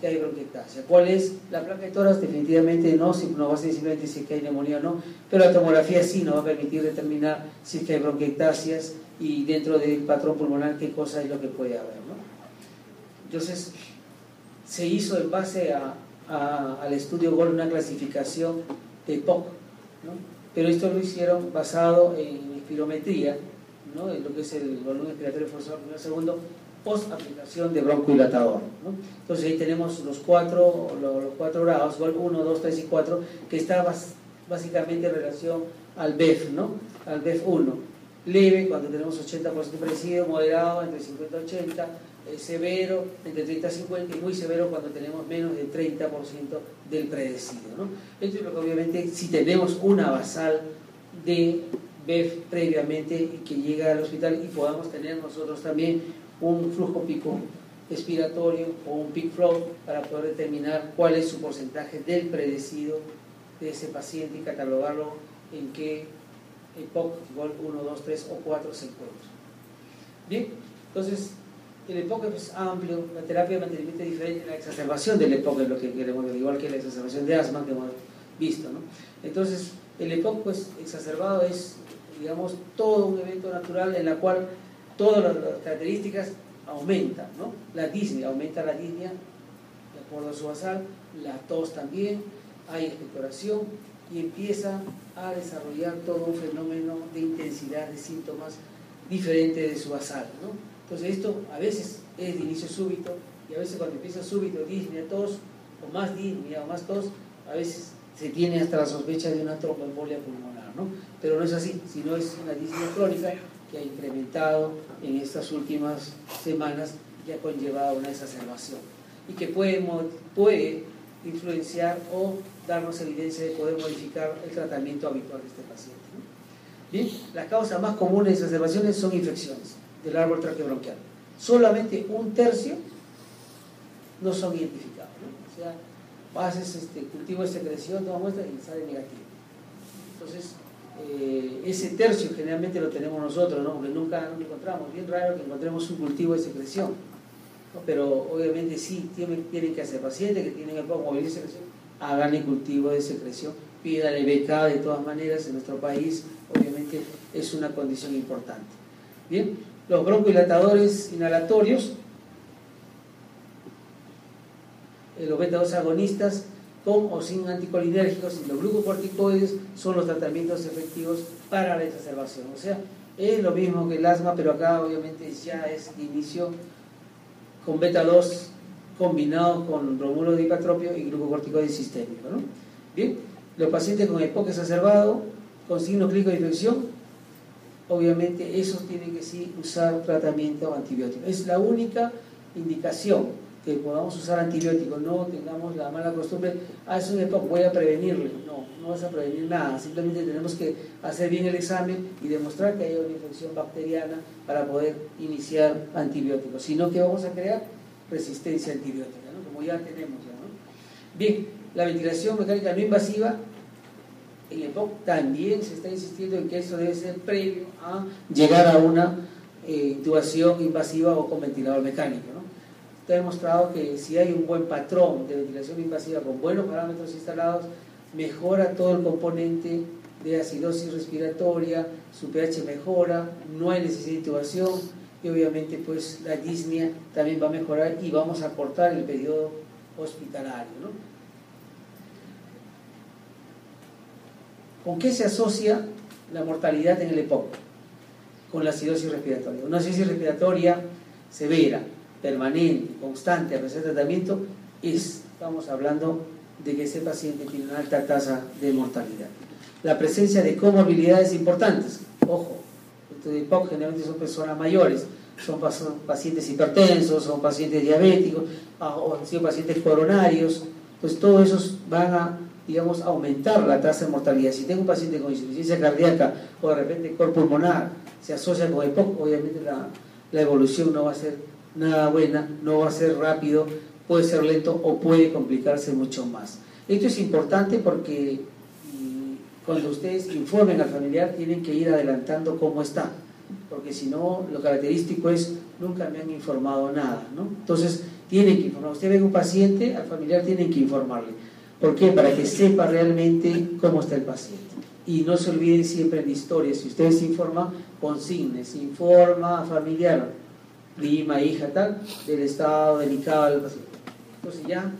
que hay bronquiectasia. ¿Cuál es la placa de tórax? Definitivamente no va a ser simplemente si es que hay neumonía o no, pero la tomografía sí nos va a permitir determinar si es que hay bronquiectasias y dentro del patrón pulmonar qué cosa es lo que puede haber, ¿no? Entonces, se hizo en base al estudio GOLD una clasificación de EPOC, ¿no? Pero esto lo hicieron basado en espirometría, ¿no? En lo que es el volumen expiratorio forzado primer segundo, post aplicación de broncohilatador, ¿no? Entonces ahí tenemos los cuatro grados, GOLD 1, 2, 3 y 4, que está básicamente en relación al BEF, ¿no? Al BEF 1. Leve cuando tenemos 80% parecido, moderado entre 50 y 80, severo entre 30 y 50 y muy severo cuando tenemos menos del 30% del predecido, ¿no? Esto es lo que obviamente si tenemos una basal de BEF previamente que llega al hospital y podamos tener nosotros también un flujo pico expiratorio o un peak flow para poder determinar cuál es su porcentaje del predecido de ese paciente y catalogarlo en qué EPOC, GOLD 1, 2, 3 o 4 se encuentra. Bien, entonces el EPOC es amplio, la terapia de mantenimiento es diferente, la exacerbación del EPOC es lo que queremos ver, igual que la exacerbación de asma que hemos visto, ¿no? Entonces el EPOC pues, exacerbado es, digamos, todo un evento natural en la cual todas las características aumentan, ¿no? La disnea, aumenta la disnea de acuerdo a su basal, la tos también, hay expectoración y empieza a desarrollar todo un fenómeno de intensidad de síntomas diferente de su basal, ¿no? Entonces esto a veces es de inicio súbito y a veces cuando empieza súbito, disnea, tos o más disnea o más tos, a veces se tiene hasta la sospecha de una tromboembolia pulmonar, ¿no? Pero no es así, sino es una disnea crónica que ha incrementado en estas últimas semanas y ha conllevado una exacerbación y que puede influenciar o darnos evidencia de poder modificar el tratamiento habitual de este paciente, ¿no? Bien, las causas más comunes de exacerbaciones son infecciones del árbol traqueobronquial. Solamente 1/3 no son identificados, ¿no? O sea, haces cultivo de secreción, toma muestra y sale negativo. Entonces, ese tercio generalmente lo tenemos nosotros, ¿no? Porque nunca lo encontramos. Bien raro que encontremos un cultivo de secreción, ¿no? Pero obviamente sí, tienen que hacer pacientes que tienen el móvil de secreción, hagan el cultivo de secreción, pídale beca de todas maneras en nuestro país, obviamente es una condición importante. Bien, los broncohilatadores inhalatorios, los beta-2 agonistas con o sin anticolinérgicos y los glucocorticoides son los tratamientos efectivos para la exacerbación. O sea, es lo mismo que el asma, pero acá obviamente ya es de inicio con beta-2 combinado con bromuro de hipatropio y glucocorticoide sistémico, ¿no? Bien, los pacientes con EPOC exacerbado, con signo clínico de infección, obviamente esos tienen que sí usar tratamiento antibiótico. Es la única indicación que podamos usar antibióticos, no tengamos la mala costumbre, es un EPOC, voy a prevenirle. No vas a prevenir nada, simplemente tenemos que hacer bien el examen y demostrar que hay una infección bacteriana para poder iniciar antibióticos, sino que vamos a crear resistencia antibiótica, ¿no? Como ya tenemos ya, ¿no? Bien, la ventilación mecánica no invasiva en EPOC también se está insistiendo en que eso debe ser previo a llegar a una intubación invasiva o con ventilador mecánico, ¿no? Está demostrado que si hay un buen patrón de ventilación invasiva con buenos parámetros instalados, mejora todo el componente de acidosis respiratoria, su pH mejora, no hay necesidad de intubación y obviamente pues la disnea también va a mejorar y vamos a cortar el periodo hospitalario, ¿no? ¿Con qué se asocia la mortalidad en el EPOC? Con la acidosis respiratoria. Una acidosis respiratoria severa, permanente, constante, a pesar del tratamiento, estamos hablando de que ese paciente tiene una alta tasa de mortalidad. La presencia de comorbilidades importantes, ojo, estos EPOC generalmente son personas mayores, son pacientes hipertensos, son pacientes diabéticos, o han sido pacientes coronarios, pues todos esos van a, digamos, aumentar la tasa de mortalidad. Si tengo un paciente con insuficiencia cardíaca o de repente cor pulmonar se asocia con EPOC, obviamente la evolución no va a ser nada buena, no va a ser rápido, puede ser lento o puede complicarse mucho más. Esto es importante porque cuando ustedes informen al familiar tienen que ir adelantando cómo está, porque si no, lo característico es nunca me han informado nada, ¿no? Entonces Tienen que informar. Usted ve a un paciente, al familiar tienen que informarle. ¿Por qué? Para que sepa realmente cómo está el paciente. Y no se olviden siempre de historias. Si ustedes se informan, consignen, se informa a familiar, prima, hija, tal, del estado delicado del paciente. Entonces ya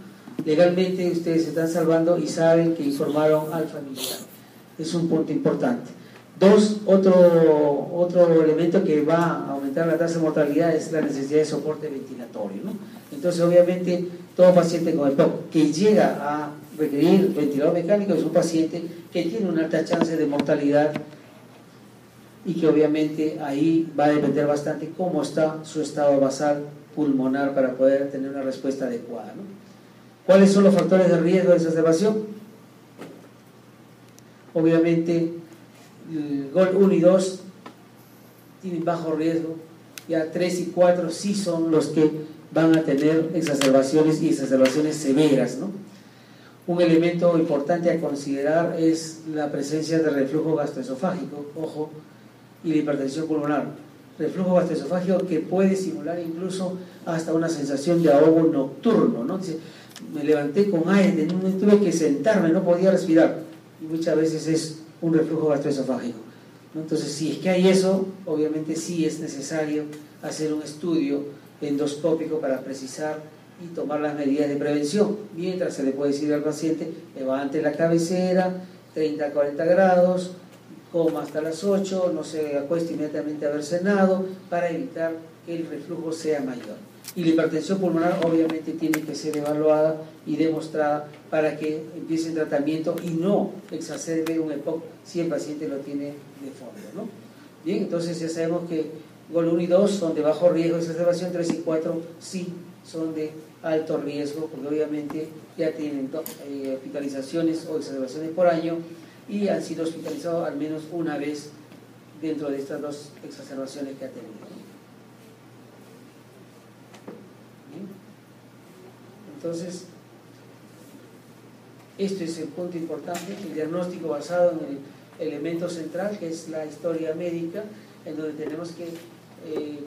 legalmente ustedes se están salvando y saben que informaron al familiar. Es un punto importante. Otro elemento que va a aumentar la tasa de mortalidad es la necesidad de soporte ventilatorio, ¿no? Entonces, obviamente, todo paciente con EPOC que llega a requerir ventilador mecánico es un paciente que tiene una alta chance de mortalidad y que obviamente ahí va a depender bastante cómo está su estado basal pulmonar para poder tener una respuesta adecuada, ¿no? ¿Cuáles son los factores de riesgo de exacerbación? Obviamente, el GOL 1 y 2 tienen bajo riesgo, ya 3 y 4 sí son los que van a tener exacerbaciones y exacerbaciones severas, ¿no? Un elemento importante a considerar es la presencia de reflujo gastroesofágico, ojo, y la hipertensión pulmonar. Reflujo gastroesofágico que puede simular incluso hasta una sensación de ahogo nocturno, ¿no? Dice, me levanté con aire, tuve que sentarme, no podía respirar, y muchas veces es un reflujo gastroesofágico, ¿no? Entonces, si es que hay eso, obviamente sí es necesario hacer un estudio endoscópico para precisar y tomar las medidas de prevención. Mientras se le puede decir al paciente, levante la cabecera, 30 a 40 grados, coma hasta las 8, no se acueste inmediatamente a haber cenado, para evitar que el reflujo sea mayor. Y la hipertensión pulmonar obviamente tiene que ser evaluada y demostrada para que empiece el tratamiento y no exacerbe un EPOC si el paciente lo tiene de fondo, ¿no? Bien, entonces ya sabemos que GOL 1 y 2 son de bajo riesgo de exacerbación, 3 y 4 sí son de alto riesgo, porque obviamente ya tienen hospitalizaciones o exacerbaciones por año y han sido hospitalizados al menos una vez dentro de estas dos exacerbaciones que ha tenido. ¿Bien? Entonces, este es el punto importante, el diagnóstico basado en el elemento central, que es la historia médica, en donde tenemos que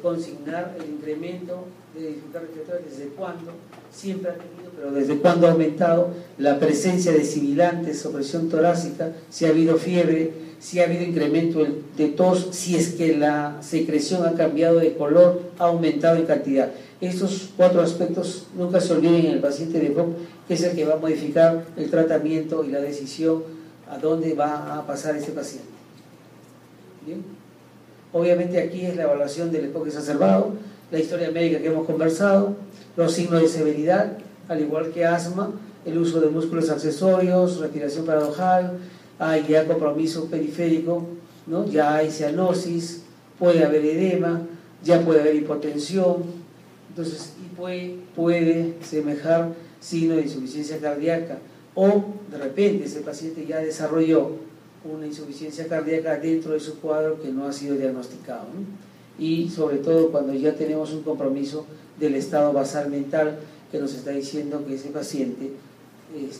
consignar el incremento de dificultad respiratoria, desde cuándo, siempre ha tenido, pero desde cuándo ha aumentado, la presencia de sibilantes, opresión torácica, si ha habido fiebre, si ha habido incremento de tos, si es que la secreción ha cambiado de color, ha aumentado en cantidad. Estos 4 aspectos nunca se olviden en el paciente de EPOC, que es el que va a modificar el tratamiento y la decisión a dónde va a pasar este paciente. ¿Bien? Obviamente aquí es la evaluación del EPOC exacerbado, la historia médica que hemos conversado, los signos de severidad, al igual que asma, el uso de músculos accesorios, respiración paradojal, hay ya compromiso periférico, ¿no? Ya hay cianosis, puede haber edema, ya puede haber hipotensión, entonces y puede semejar signo de insuficiencia cardíaca, o de repente ese paciente ya desarrolló una insuficiencia cardíaca dentro de su cuadro que no ha sido diagnosticado, ¿no? Y sobre todo cuando ya tenemos un compromiso del estado basal mental que nos está diciendo que ese paciente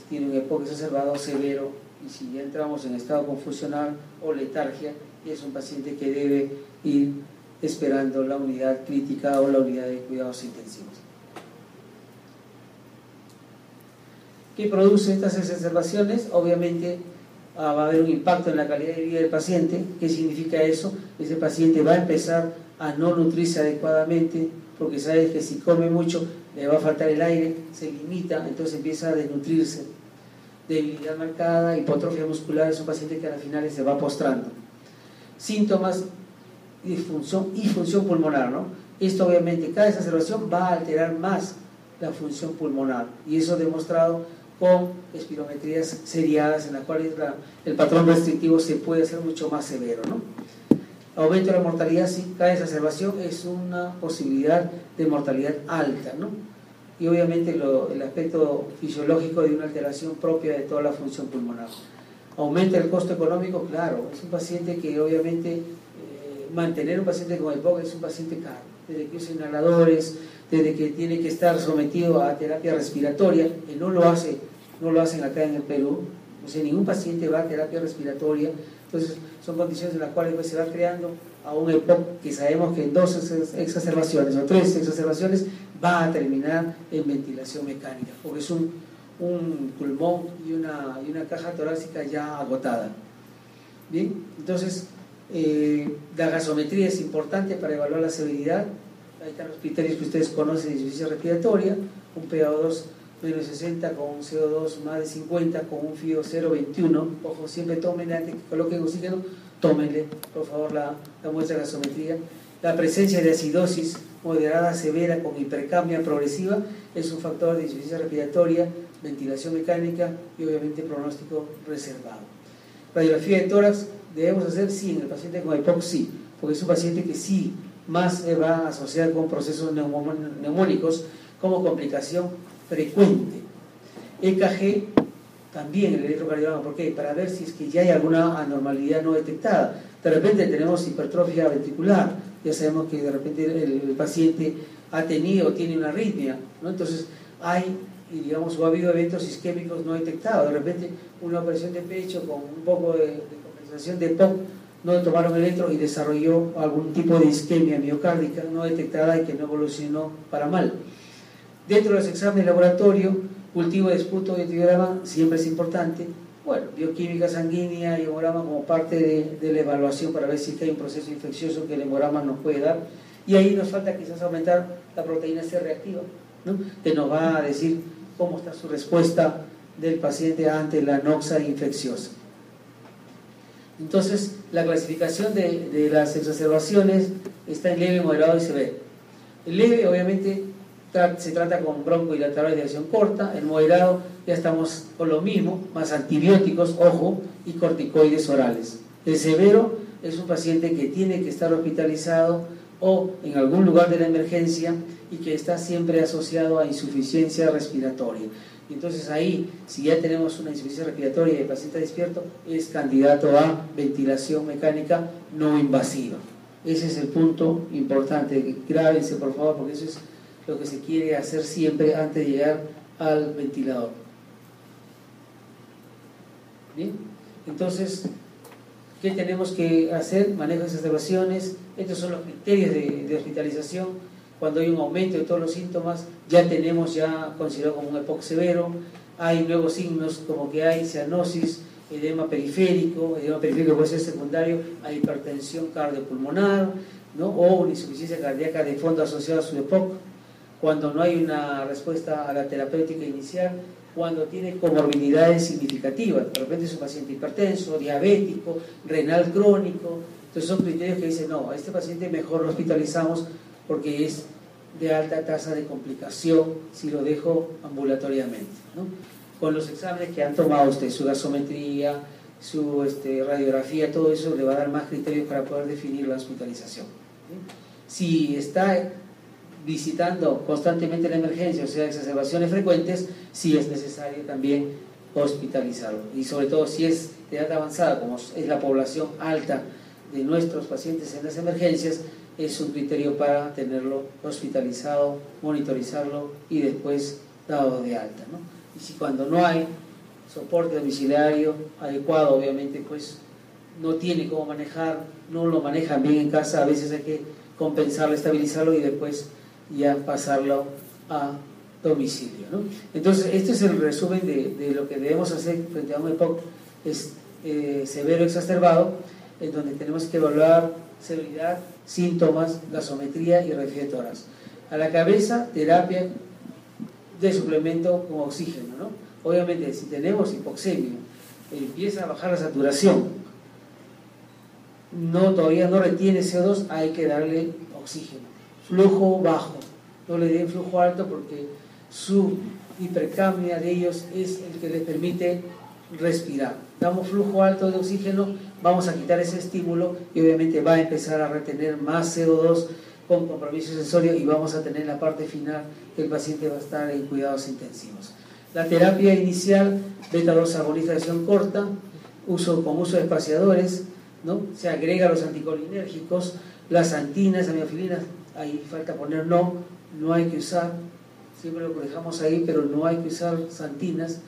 tiene un EPOC exacerbado severo, y si ya entramos en estado confusional o letargia, es un paciente que debe ir esperando la unidad crítica o la unidad de cuidados intensivos. ¿Qué produce estas exacerbaciones? Obviamente va a haber un impacto en la calidad de vida del paciente. ¿Qué significa eso? Ese paciente va a empezar a no nutrirse adecuadamente, porque sabe que si come mucho le va a faltar el aire, se limita, entonces empieza a desnutrirse. Debilidad marcada, hipotrofia muscular, es un paciente que a las finales se va postrando. Síntomas de función y función pulmonar, ¿no? Esto obviamente, cada exacerbación va a alterar más la función pulmonar, y eso demostrado con espirometrías seriadas en las cuales el patrón restrictivo se puede hacer mucho más severo, ¿no? Aumento de la mortalidad, sí, cada exacerbación es una posibilidad de mortalidad alta, ¿no? Y obviamente el aspecto fisiológico de una alteración propia de toda la función pulmonar. Aumenta el costo económico, claro, es un paciente que obviamente mantener un paciente con EPOC es un paciente caro, desde que usa inhaladores, desde que tiene que estar sometido a terapia respiratoria, que no lo hacen acá en el Perú. O sea, ningún paciente va a terapia respiratoria Entonces son condiciones en las cuales pues, se va creando a un EPOC que sabemos que en 2 exacerbaciones o 3 exacerbaciones va a terminar en ventilación mecánica, porque es un pulmón y una caja torácica ya agotada. Bien, entonces la gasometría es importante para evaluar la severidad. Ahí están los criterios que ustedes conocen de insuficiencia respiratoria: un PaO2 menos de 60 con un CO2 más de 50 con un FIO 0,21. Ojo, siempre tómenle, antes que coloquen oxígeno, tómenle por favor la muestra de gasometría. La presencia de acidosis moderada severa con hipercapnia progresiva es un factor de insuficiencia respiratoria, ventilación mecánica y obviamente pronóstico reservado. Radiografía de tórax debemos hacer, sí, en el paciente con EPOC, sí, porque es un paciente que sí más se va a asociar con procesos neumónicos como complicación frecuente. EKG también, el electrocardiograma, ¿por qué? Para ver si es que ya hay alguna anormalidad no detectada. De repente tenemos hipertrofia ventricular, ya sabemos que de repente el paciente ha tenido o tiene una arritmia, ¿no? Entonces hay, digamos, o ha habido eventos isquémicos no detectados. De repente una operación de pecho con un poco de compensación de POC, no tomaron electro y desarrolló algún tipo de isquemia miocárdica no detectada y que no evolucionó para mal. Dentro de los exámenes de laboratorio, cultivo de esputo y etiograma siempre es importante. Bueno, bioquímica sanguínea y hemograma como parte de la evaluación para ver si hay un proceso infeccioso que el hemograma nos puede dar. Y ahí nos falta quizás aumentar la proteína C reactiva, ¿no? Que nos va a decir cómo está su respuesta del paciente ante la noxa infecciosa. Entonces, la clasificación de las exacerbaciones está en leve, moderado y severo. El leve, obviamente, se trata con broncohilatadores de acción corta. El moderado, ya estamos con lo mismo, más antibióticos, ojo, y corticoides orales. El severo es un paciente que tiene que estar hospitalizado o en algún lugar de la emergencia y que está siempre asociado a insuficiencia respiratoria. Entonces ahí, si ya tenemos una insuficiencia respiratoria y el paciente despierto, es candidato a ventilación mecánica no invasiva. Ese es el punto importante. Grábense por favor, porque eso es lo que se quiere hacer siempre antes de llegar al ventilador. Bien, entonces, ¿qué tenemos que hacer? Manejo de exacerbaciones. Estos son los criterios de hospitalización. Cuando hay un aumento de todos los síntomas, ya tenemos considerado como un EPOC severo. Hay nuevos signos como que hay cianosis, edema periférico puede ser secundario a hipertensión cardiopulmonar, ¿no? O una insuficiencia cardíaca de fondo asociada a su EPOC. Cuando no hay una respuesta a la terapéutica inicial, cuando tiene comorbilidades significativas, de repente es un paciente hipertenso, diabético, renal crónico. Entonces son criterios que dicen, no, a este paciente mejor lo hospitalizamos porque es de alta tasa de complicación si lo dejo ambulatoriamente, ¿no? Con los exámenes que han tomado usted, su gasometría, su radiografía, todo eso le va a dar más criterios para poder definir la hospitalización, ¿sí? Si está visitando constantemente la emergencia, o sea, exacerbaciones frecuentes, sí es necesario también hospitalizarlo. Y sobre todo si es de edad avanzada, como es la población alta de nuestros pacientes en las emergencias, es un criterio para tenerlo hospitalizado, monitorizarlo y después dado de alta, ¿no? Y si cuando no hay soporte domiciliario adecuado, obviamente pues no tiene cómo manejar, no lo manejan bien en casa, a veces hay que compensarlo, estabilizarlo y después ya pasarlo a domicilio, ¿no? Entonces este es el resumen de lo que debemos hacer frente a un EPOC severo exacerbado, en donde tenemos que evaluar severidad, síntomas, gasometría y radiografía de tórax. A la cabeza, terapia de suplemento con oxígeno, ¿no? Obviamente si tenemos hipoxemia, empieza a bajar la saturación, todavía no retiene CO2, hay que darle oxígeno. Flujo bajo, no le den flujo alto porque su hipercapnia de ellos es el que les permite respirar. Damos flujo alto de oxígeno, vamos a quitar ese estímulo y obviamente va a empezar a retener más CO2 con compromiso sensorio y vamos a tener la parte final que el paciente va a estar en cuidados intensivos. La terapia inicial, beta-2 agonista de acción corta, con uso de espaciadores, ¿no? Se agrega los anticolinérgicos, las antinas, amiofilinas, ahí falta poner no hay que usar, siempre lo dejamos ahí, pero no hay que usar santinas,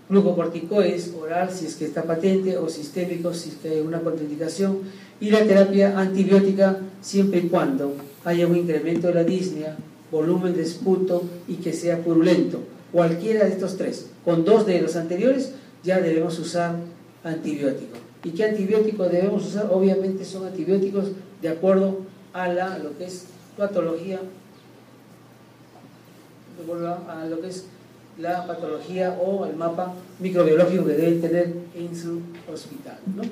¿no? glucocorticoides oral si es que está patente o sistémico si es que hay una contraindicación, y la terapia antibiótica siempre y cuando haya un incremento de la disnea, volumen de esputo y que sea purulento. Cualquiera de estos tres, con dos de los anteriores ya debemos usar antibiótico. ¿Y qué antibiótico debemos usar? Obviamente son antibióticos de acuerdo a lo que es patología, a lo que es la patología o el mapa microbiológico que deben tener en su hospital, ¿no?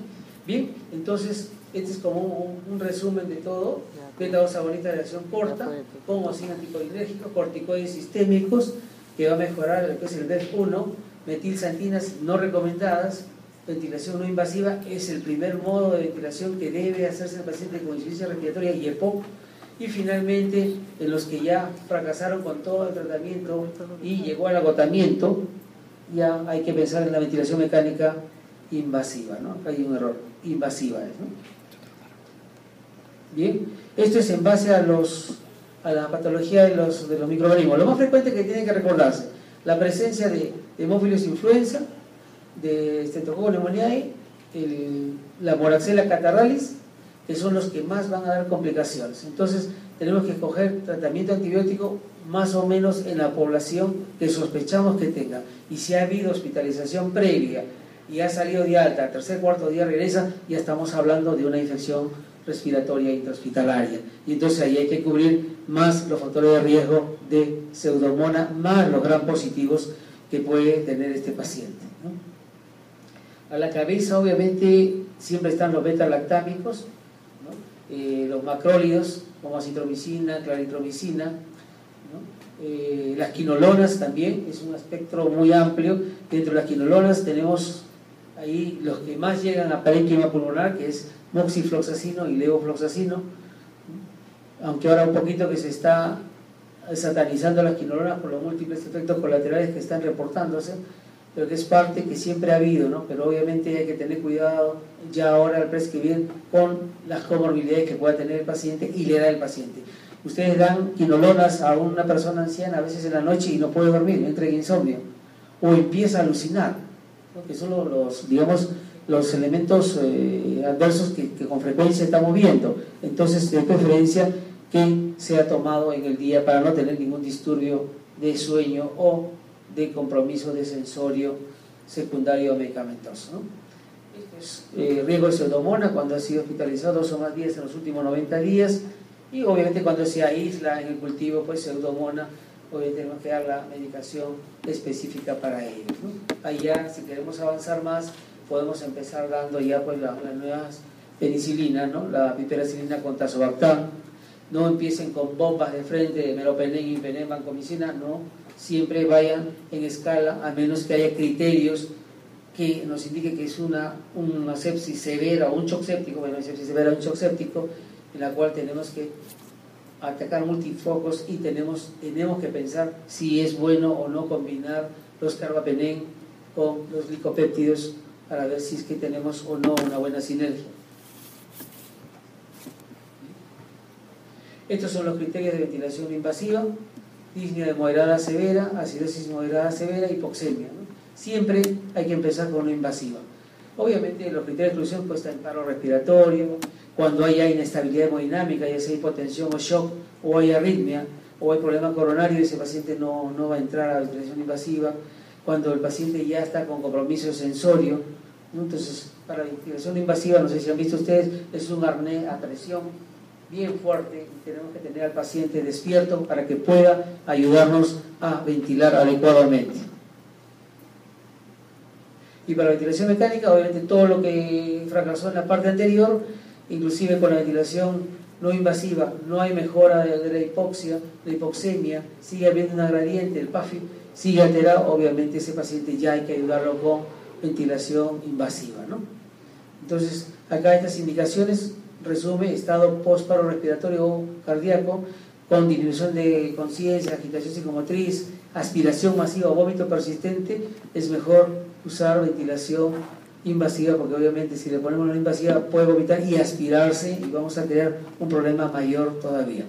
Bien, entonces este es como un resumen de todo. Beta-2 agonista de acción corta, con o sin anticolinérgico, corticoides sistémicos, que va a mejorar lo que es el BEF1, metilsantinas no recomendadas, ventilación no invasiva, es el primer modo de ventilación que debe hacerse el paciente con insuficiencia respiratoria y EPOC. Y finalmente, en los que ya fracasaron con todo el tratamiento y llegó al agotamiento, ya hay que pensar en la ventilación mecánica invasiva, ¿no? Hay un error, invasiva, ¿no? Bien, esto es en base a la patología de los microorganismos. Lo más frecuente que tienen que recordarse: la presencia de Haemophilus influenza, de Streptococcus pneumoniae, la Moraxella catarrhalis, que son los que más van a dar complicaciones. Entonces tenemos que escoger tratamiento antibiótico más o menos en la población que sospechamos que tenga, y si ha habido hospitalización previa y ha salido de alta, tercer, cuarto día regresa, ya estamos hablando de una infección respiratoria intrahospitalaria, y entonces ahí hay que cubrir más los factores de riesgo de Pseudomonas, más los gram positivos que puede tener este paciente, ¿no? A la cabeza obviamente siempre están los beta-lactámicos, ¿no? Los macrólidos como acitromicina, claritromicina, ¿no? Las quinolonas también, es un espectro muy amplio. Dentro de las quinolonas tenemos ahí los que más llegan a parénquima pulmonar, que es moxifloxacino y levofloxacino, aunque ahora un poquito que se está satanizando las quinolonas por los múltiples efectos colaterales que están reportándose, pero que es parte que siempre ha habido, ¿no? Pero obviamente hay que tener cuidado ya ahora al prescribir con las comorbilidades que pueda tener el paciente y la edad del paciente. Ustedes dan quinolonas a una persona anciana a veces en la noche y no puede dormir, entra en insomnio o empieza a alucinar, ¿no? Que son digamos, los elementos adversos que con frecuencia estamos viendo. Entonces, de preferencia que sea tomado en el día para no tener ningún disturbio de sueño o de compromiso de sensorio secundario medicamentoso, ¿no? Riesgo de Pseudomonas cuando ha sido hospitalizado 2 o más días en los últimos 90 días, y obviamente cuando se aísla en el cultivo, pues Pseudomonas, obviamente tenemos que dar la medicación específica para ello, ¿no? Ahí ya, si queremos avanzar más, podemos empezar dando ya pues las nuevas penicilinas, ¿no? La piperacilina con tazobactam. No empiecen con bombas de frente de meropenem, impenem, vancomicina, no, siempre vayan en escala, a menos que haya criterios que nos indique que es una sepsis severa o un shock séptico, bueno, sepsis severa o un shock séptico, en la cual tenemos que atacar multifocos y tenemos que pensar si es bueno o no combinar los carbapenem con los glicopéptidos para ver si es que tenemos o no una buena sinergia. Estos son los criterios de ventilación invasiva: disnea de moderada a severa, acidosis moderada a severa, hipoxemia, ¿no? Siempre hay que empezar con una invasiva. Obviamente los criterios de exclusión pues está el paro respiratorio, cuando haya inestabilidad hemodinámica, ya sea hipotensión o shock, o hay arritmia, o hay problema coronario, ese paciente no va a entrar a la ventilación invasiva. Cuando el paciente ya está con compromiso sensorio, ¿no? Entonces, para la ventilación invasiva, no sé si han visto ustedes, es un arnés a presión bien fuerte y tenemos que tener al paciente despierto para que pueda ayudarnos a ventilar adecuadamente. Y para la ventilación mecánica, obviamente todo lo que fracasó en la parte anterior, inclusive con la ventilación no invasiva, no hay mejora de la hipoxia, la hipoxemia, sigue habiendo una gradiente, el PAFI sigue alterado, obviamente ese paciente ya hay que ayudarlo con ventilación invasiva, ¿no? Entonces, acá estas indicaciones resume: estado postparo respiratorio o cardíaco, con disminución de conciencia, agitación psicomotriz, aspiración masiva o vómito persistente, es mejor usar ventilación invasiva, porque obviamente si le ponemos una invasiva puede vomitar y aspirarse y vamos a tener un problema mayor todavía.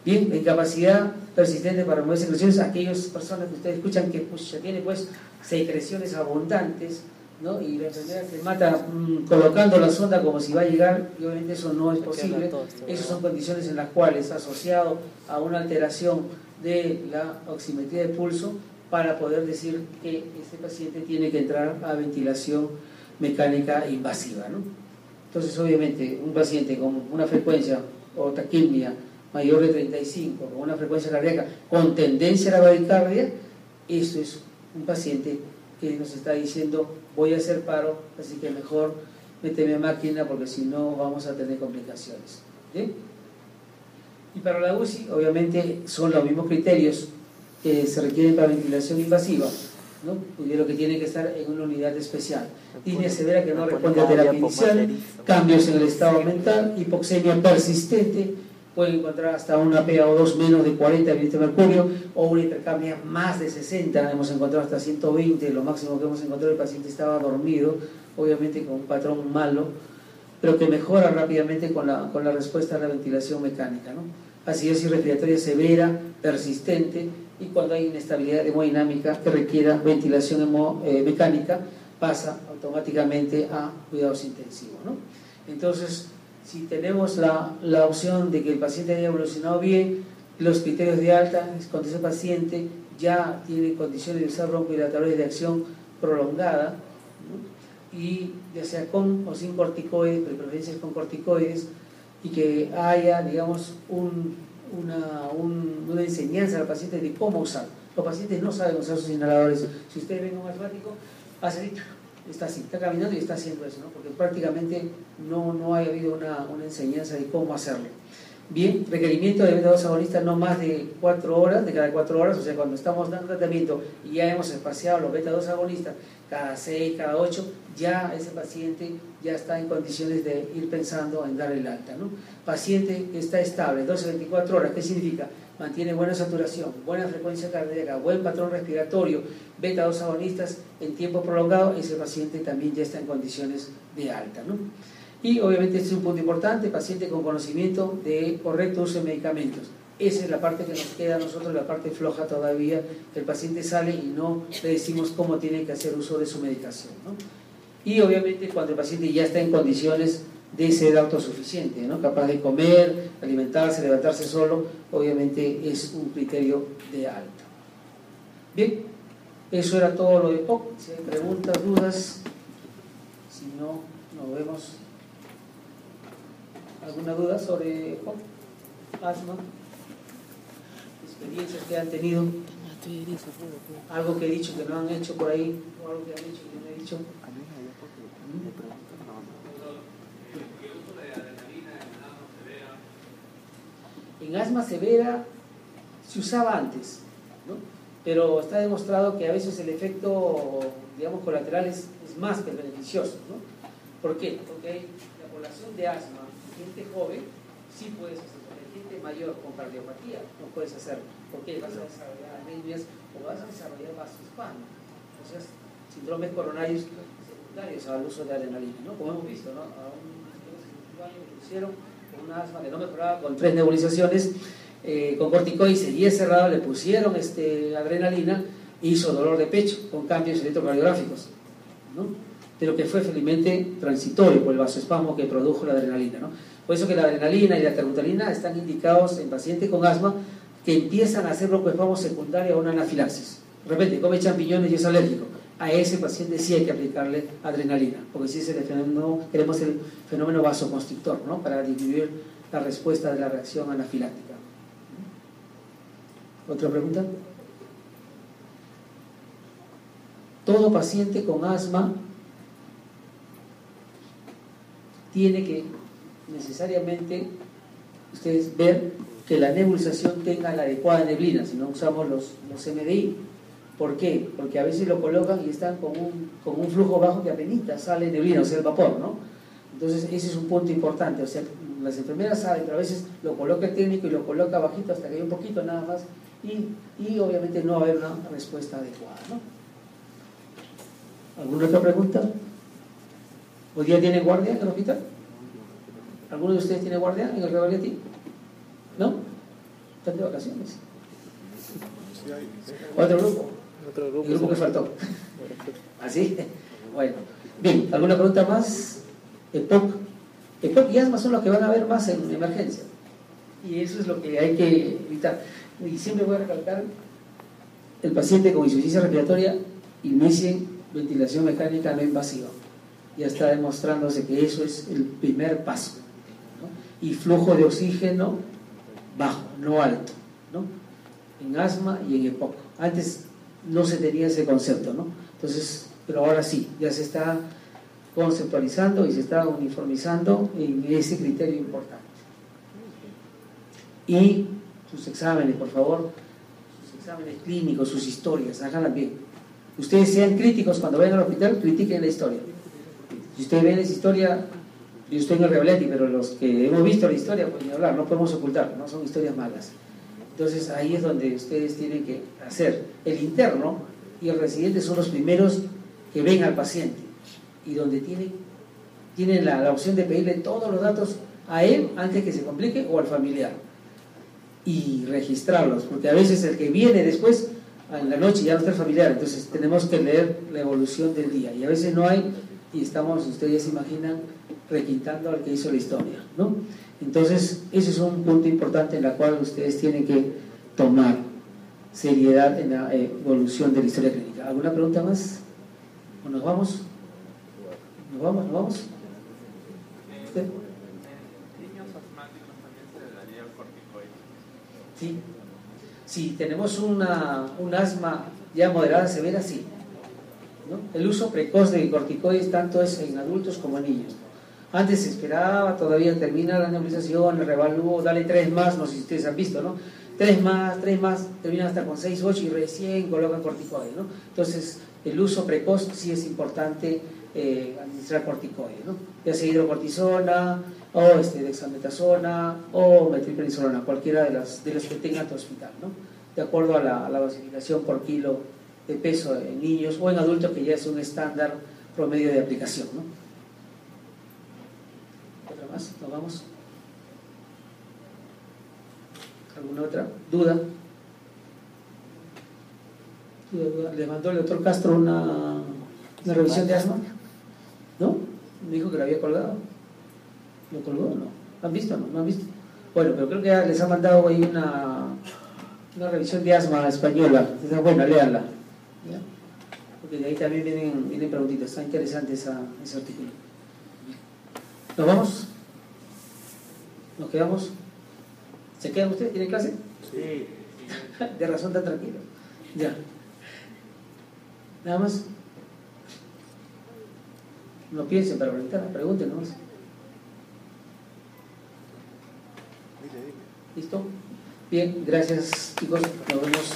Bien, la incapacidad persistente para remover secreciones, aquellas personas que ustedes escuchan que pues, tiene pues secreciones abundantes, ¿no? Y la enfermera se mata colocando la sonda como si va a llegar, y obviamente eso no es posible. Esas son condiciones en las cuales, asociado a una alteración de la oximetría de pulso, para poder decir que este paciente tiene que entrar a ventilación mecánica invasiva, ¿no? Entonces, obviamente, un paciente con una frecuencia o taquimia mayor de 35, con una frecuencia cardíaca con tendencia a la bradicardia, eso es un paciente que nos está diciendo voy a hacer paro, así que mejor méteme máquina porque si no vamos a tener complicaciones. ¿Sí? Y para la UCI, obviamente, son los mismos criterios que se requieren para ventilación invasiva, ¿no? Y lo que tiene que estar en una unidad especial. Disnea severa que no responde a terapia inicial, cambios en el estado mental, hipoxemia persistente, pueden encontrar hasta una PaO2 menos de 40 de mercurio o una hipercapnia más de 60, hemos encontrado hasta 120, lo máximo que hemos encontrado el paciente estaba dormido, obviamente con un patrón malo, pero que mejora rápidamente con la respuesta a la ventilación mecánica, ¿no? Acidosis respiratoria severa, persistente, y cuando hay inestabilidad hemodinámica que requiera ventilación mecánica, pasa automáticamente a cuidados intensivos, ¿no? Entonces, si tenemos la opción de que el paciente haya evolucionado bien, los criterios de alta, cuando ese paciente ya tiene condiciones de usar broncohilatadores de acción prolongada, ¿no? Y ya sea con o sin corticoides, pero de preferencia con corticoides, y que haya, digamos, una enseñanza al paciente de cómo usar. Los pacientes no saben usar sus inhaladores. Si ustedes ven a un asmático, hace así, está así, está caminando y está haciendo eso, ¿no? Porque prácticamente no ha habido una enseñanza de cómo hacerlo. Bien, requerimiento de beta-2 agonistas no más de 4 horas, de cada 4 horas, o sea, cuando estamos dando tratamiento y ya hemos espaciado los beta-2 agonistas cada 6, cada 8, ya ese paciente ya está en condiciones de ir pensando en dar el alta, ¿no? Paciente que está estable, 12-24 horas, ¿qué significa? Mantiene buena saturación, buena frecuencia cardíaca, buen patrón respiratorio, beta-2 agonistas en tiempo prolongado, ese paciente también ya está en condiciones de alta, ¿no? Y obviamente este es un punto importante, paciente con conocimiento de correcto uso de medicamentos. Esa es la parte que nos queda a nosotros, la parte floja todavía, que el paciente sale y no le decimos cómo tiene que hacer uso de su medicación, ¿no? Y obviamente cuando el paciente ya está en condiciones de ser autosuficiente, ¿no? Capaz de comer, alimentarse, levantarse solo, obviamente es un criterio de alta. Bien, eso era todo lo de POC. Si hay preguntas, dudas, si no, nos vemos. ¿Alguna duda sobre POC? Asma, experiencias que han tenido, algo que he dicho que no han hecho por ahí, o algo que han dicho que no he dicho. En asma severa se usaba antes, ¿no? Pero está demostrado que a veces el efecto, digamos, colateral es más que beneficioso, ¿no? ¿Por qué? Porque la población de asma, gente joven, sí puedes hacer, pero gente mayor con cardiopatía no puedes hacer, porque vas a desarrollar arritmias o vas a desarrollar vasoespasmo, o sea, síndromes coronarios secundarios al uso de adrenalina, ¿no? Como hemos visto, ¿no? A un año le pusieron con una asma que no mejoraba con 3 nebulizaciones con corticoides, seguía cerrado, le pusieron adrenalina, hizo dolor de pecho con cambios electrocardiográficos, ¿no? Pero que fue felizmente transitorio por el vasoespasmo que produjo la adrenalina, ¿no? Por eso que la adrenalina y la terbutalina están indicados en pacientes con asma que empiezan a hacer broncoespasmo secundario a una anafilaxis. De repente come champiñones y es alérgico. A ese paciente sí hay que aplicarle adrenalina, porque si es el fenómeno, queremos el fenómeno vasoconstrictor, ¿no? Para disminuir la respuesta de la reacción anafiláctica. ¿Otra pregunta? Todo paciente con asma tiene que necesariamente ustedes ver que la nebulización tenga la adecuada neblina, si no usamos los MDI. ¿Por qué? Porque a veces lo colocan y están con un flujo bajo que apenas sale neblina, o sea, el vapor, ¿no? Entonces ese es un punto importante, o sea, las enfermeras saben, pero a veces lo coloca el técnico y lo coloca bajito hasta que hay un poquito nada más y obviamente no va a haber una respuesta adecuada, ¿no? ¿Alguna otra pregunta? ¿Hoy día tiene guardia en el hospital? ¿Alguno de ustedes tiene guardia en el Revaleti? ¿No? Están de vacaciones. Otro grupo. El grupo que faltó. ¿Así? Bueno. Bien, ¿alguna pregunta más? EPOC y asma son los que van a ver más en emergencia. Y eso es lo que hay que evitar. Y siempre voy a recalcar, el paciente con insuficiencia respiratoria, inicien ventilación mecánica no invasiva. Ya está demostrándose que eso es el primer paso, ¿no? Y flujo de oxígeno bajo, no alto, ¿no? En asma y en EPOC. Antes no se tenía ese concepto, ¿no? Entonces, pero ahora sí, ya se está conceptualizando y se está uniformizando en ese criterio importante. Y sus exámenes, por favor, sus exámenes clínicos, sus historias, háganlas bien. Ustedes sean críticos cuando vayan al hospital, critiquen la historia. Si ustedes ven esa historia, yo estoy en el Revalenti, pero los que hemos visto la historia, pues ni hablar, no podemos ocultar, no son historias malas. Entonces ahí es donde ustedes tienen que hacer. El interno y el residente son los primeros que ven al paciente y donde tienen la opción de pedirle todos los datos a él antes que se complique o al familiar y registrarlos, porque a veces el que viene después en la noche ya no está el familiar, entonces tenemos que leer la evolución del día y a veces no hay y estamos, ustedes ya se imaginan, requintando al que hizo la historia, ¿no? Entonces ese es un punto importante en la cual ustedes tienen que tomar seriedad en la evolución de la historia clínica. ¿Alguna pregunta más? ¿O nos vamos? ¿Nos vamos? ¿Usted? ¿Niños asmáticos también se le daría corticoides? Sí. Si tenemos un asma ya moderada, severa, sí, ¿no? El uso precoz de corticoides tanto es en adultos como en niños. Antes se esperaba, todavía termina la nebulización, el revalúo, dale 3 más, no sé si ustedes han visto, ¿no? 3 más, terminan hasta con 6, 8 y recién colocan corticoides, ¿no? Entonces, el uso precoz sí es importante administrar corticoides, ¿no? Ya sea hidrocortisona, o dexametasona, o metilprednisolona, cualquiera de las que tenga tu hospital, ¿no? De acuerdo a la dosificación por kilo de peso en niños o en adultos, que ya es un estándar promedio de aplicación, ¿no? ¿Otra más? ¿Nos vamos? ¿Alguna otra duda? ¿Le mandó el doctor Castro una revisión de asma? ¿No? Me dijo que la había colgado. ¿Lo colgó o no? ¿Lo han visto o no? ¿No han visto? Bueno, pero creo que ya les ha mandado ahí una revisión de asma española. Está buena, léanla. ¿Ya? Porque de ahí también vienen preguntitas. Está interesante ese artículo. ¿Nos vamos? ¿Nos quedamos? ¿Se quedan ustedes? ¿Tienen clase? Sí. De razón tan tranquilo. Ya. Nada más. No piensen para preguntar, pregunten nomás. ¿Listo? Bien, gracias chicos, nos vemos.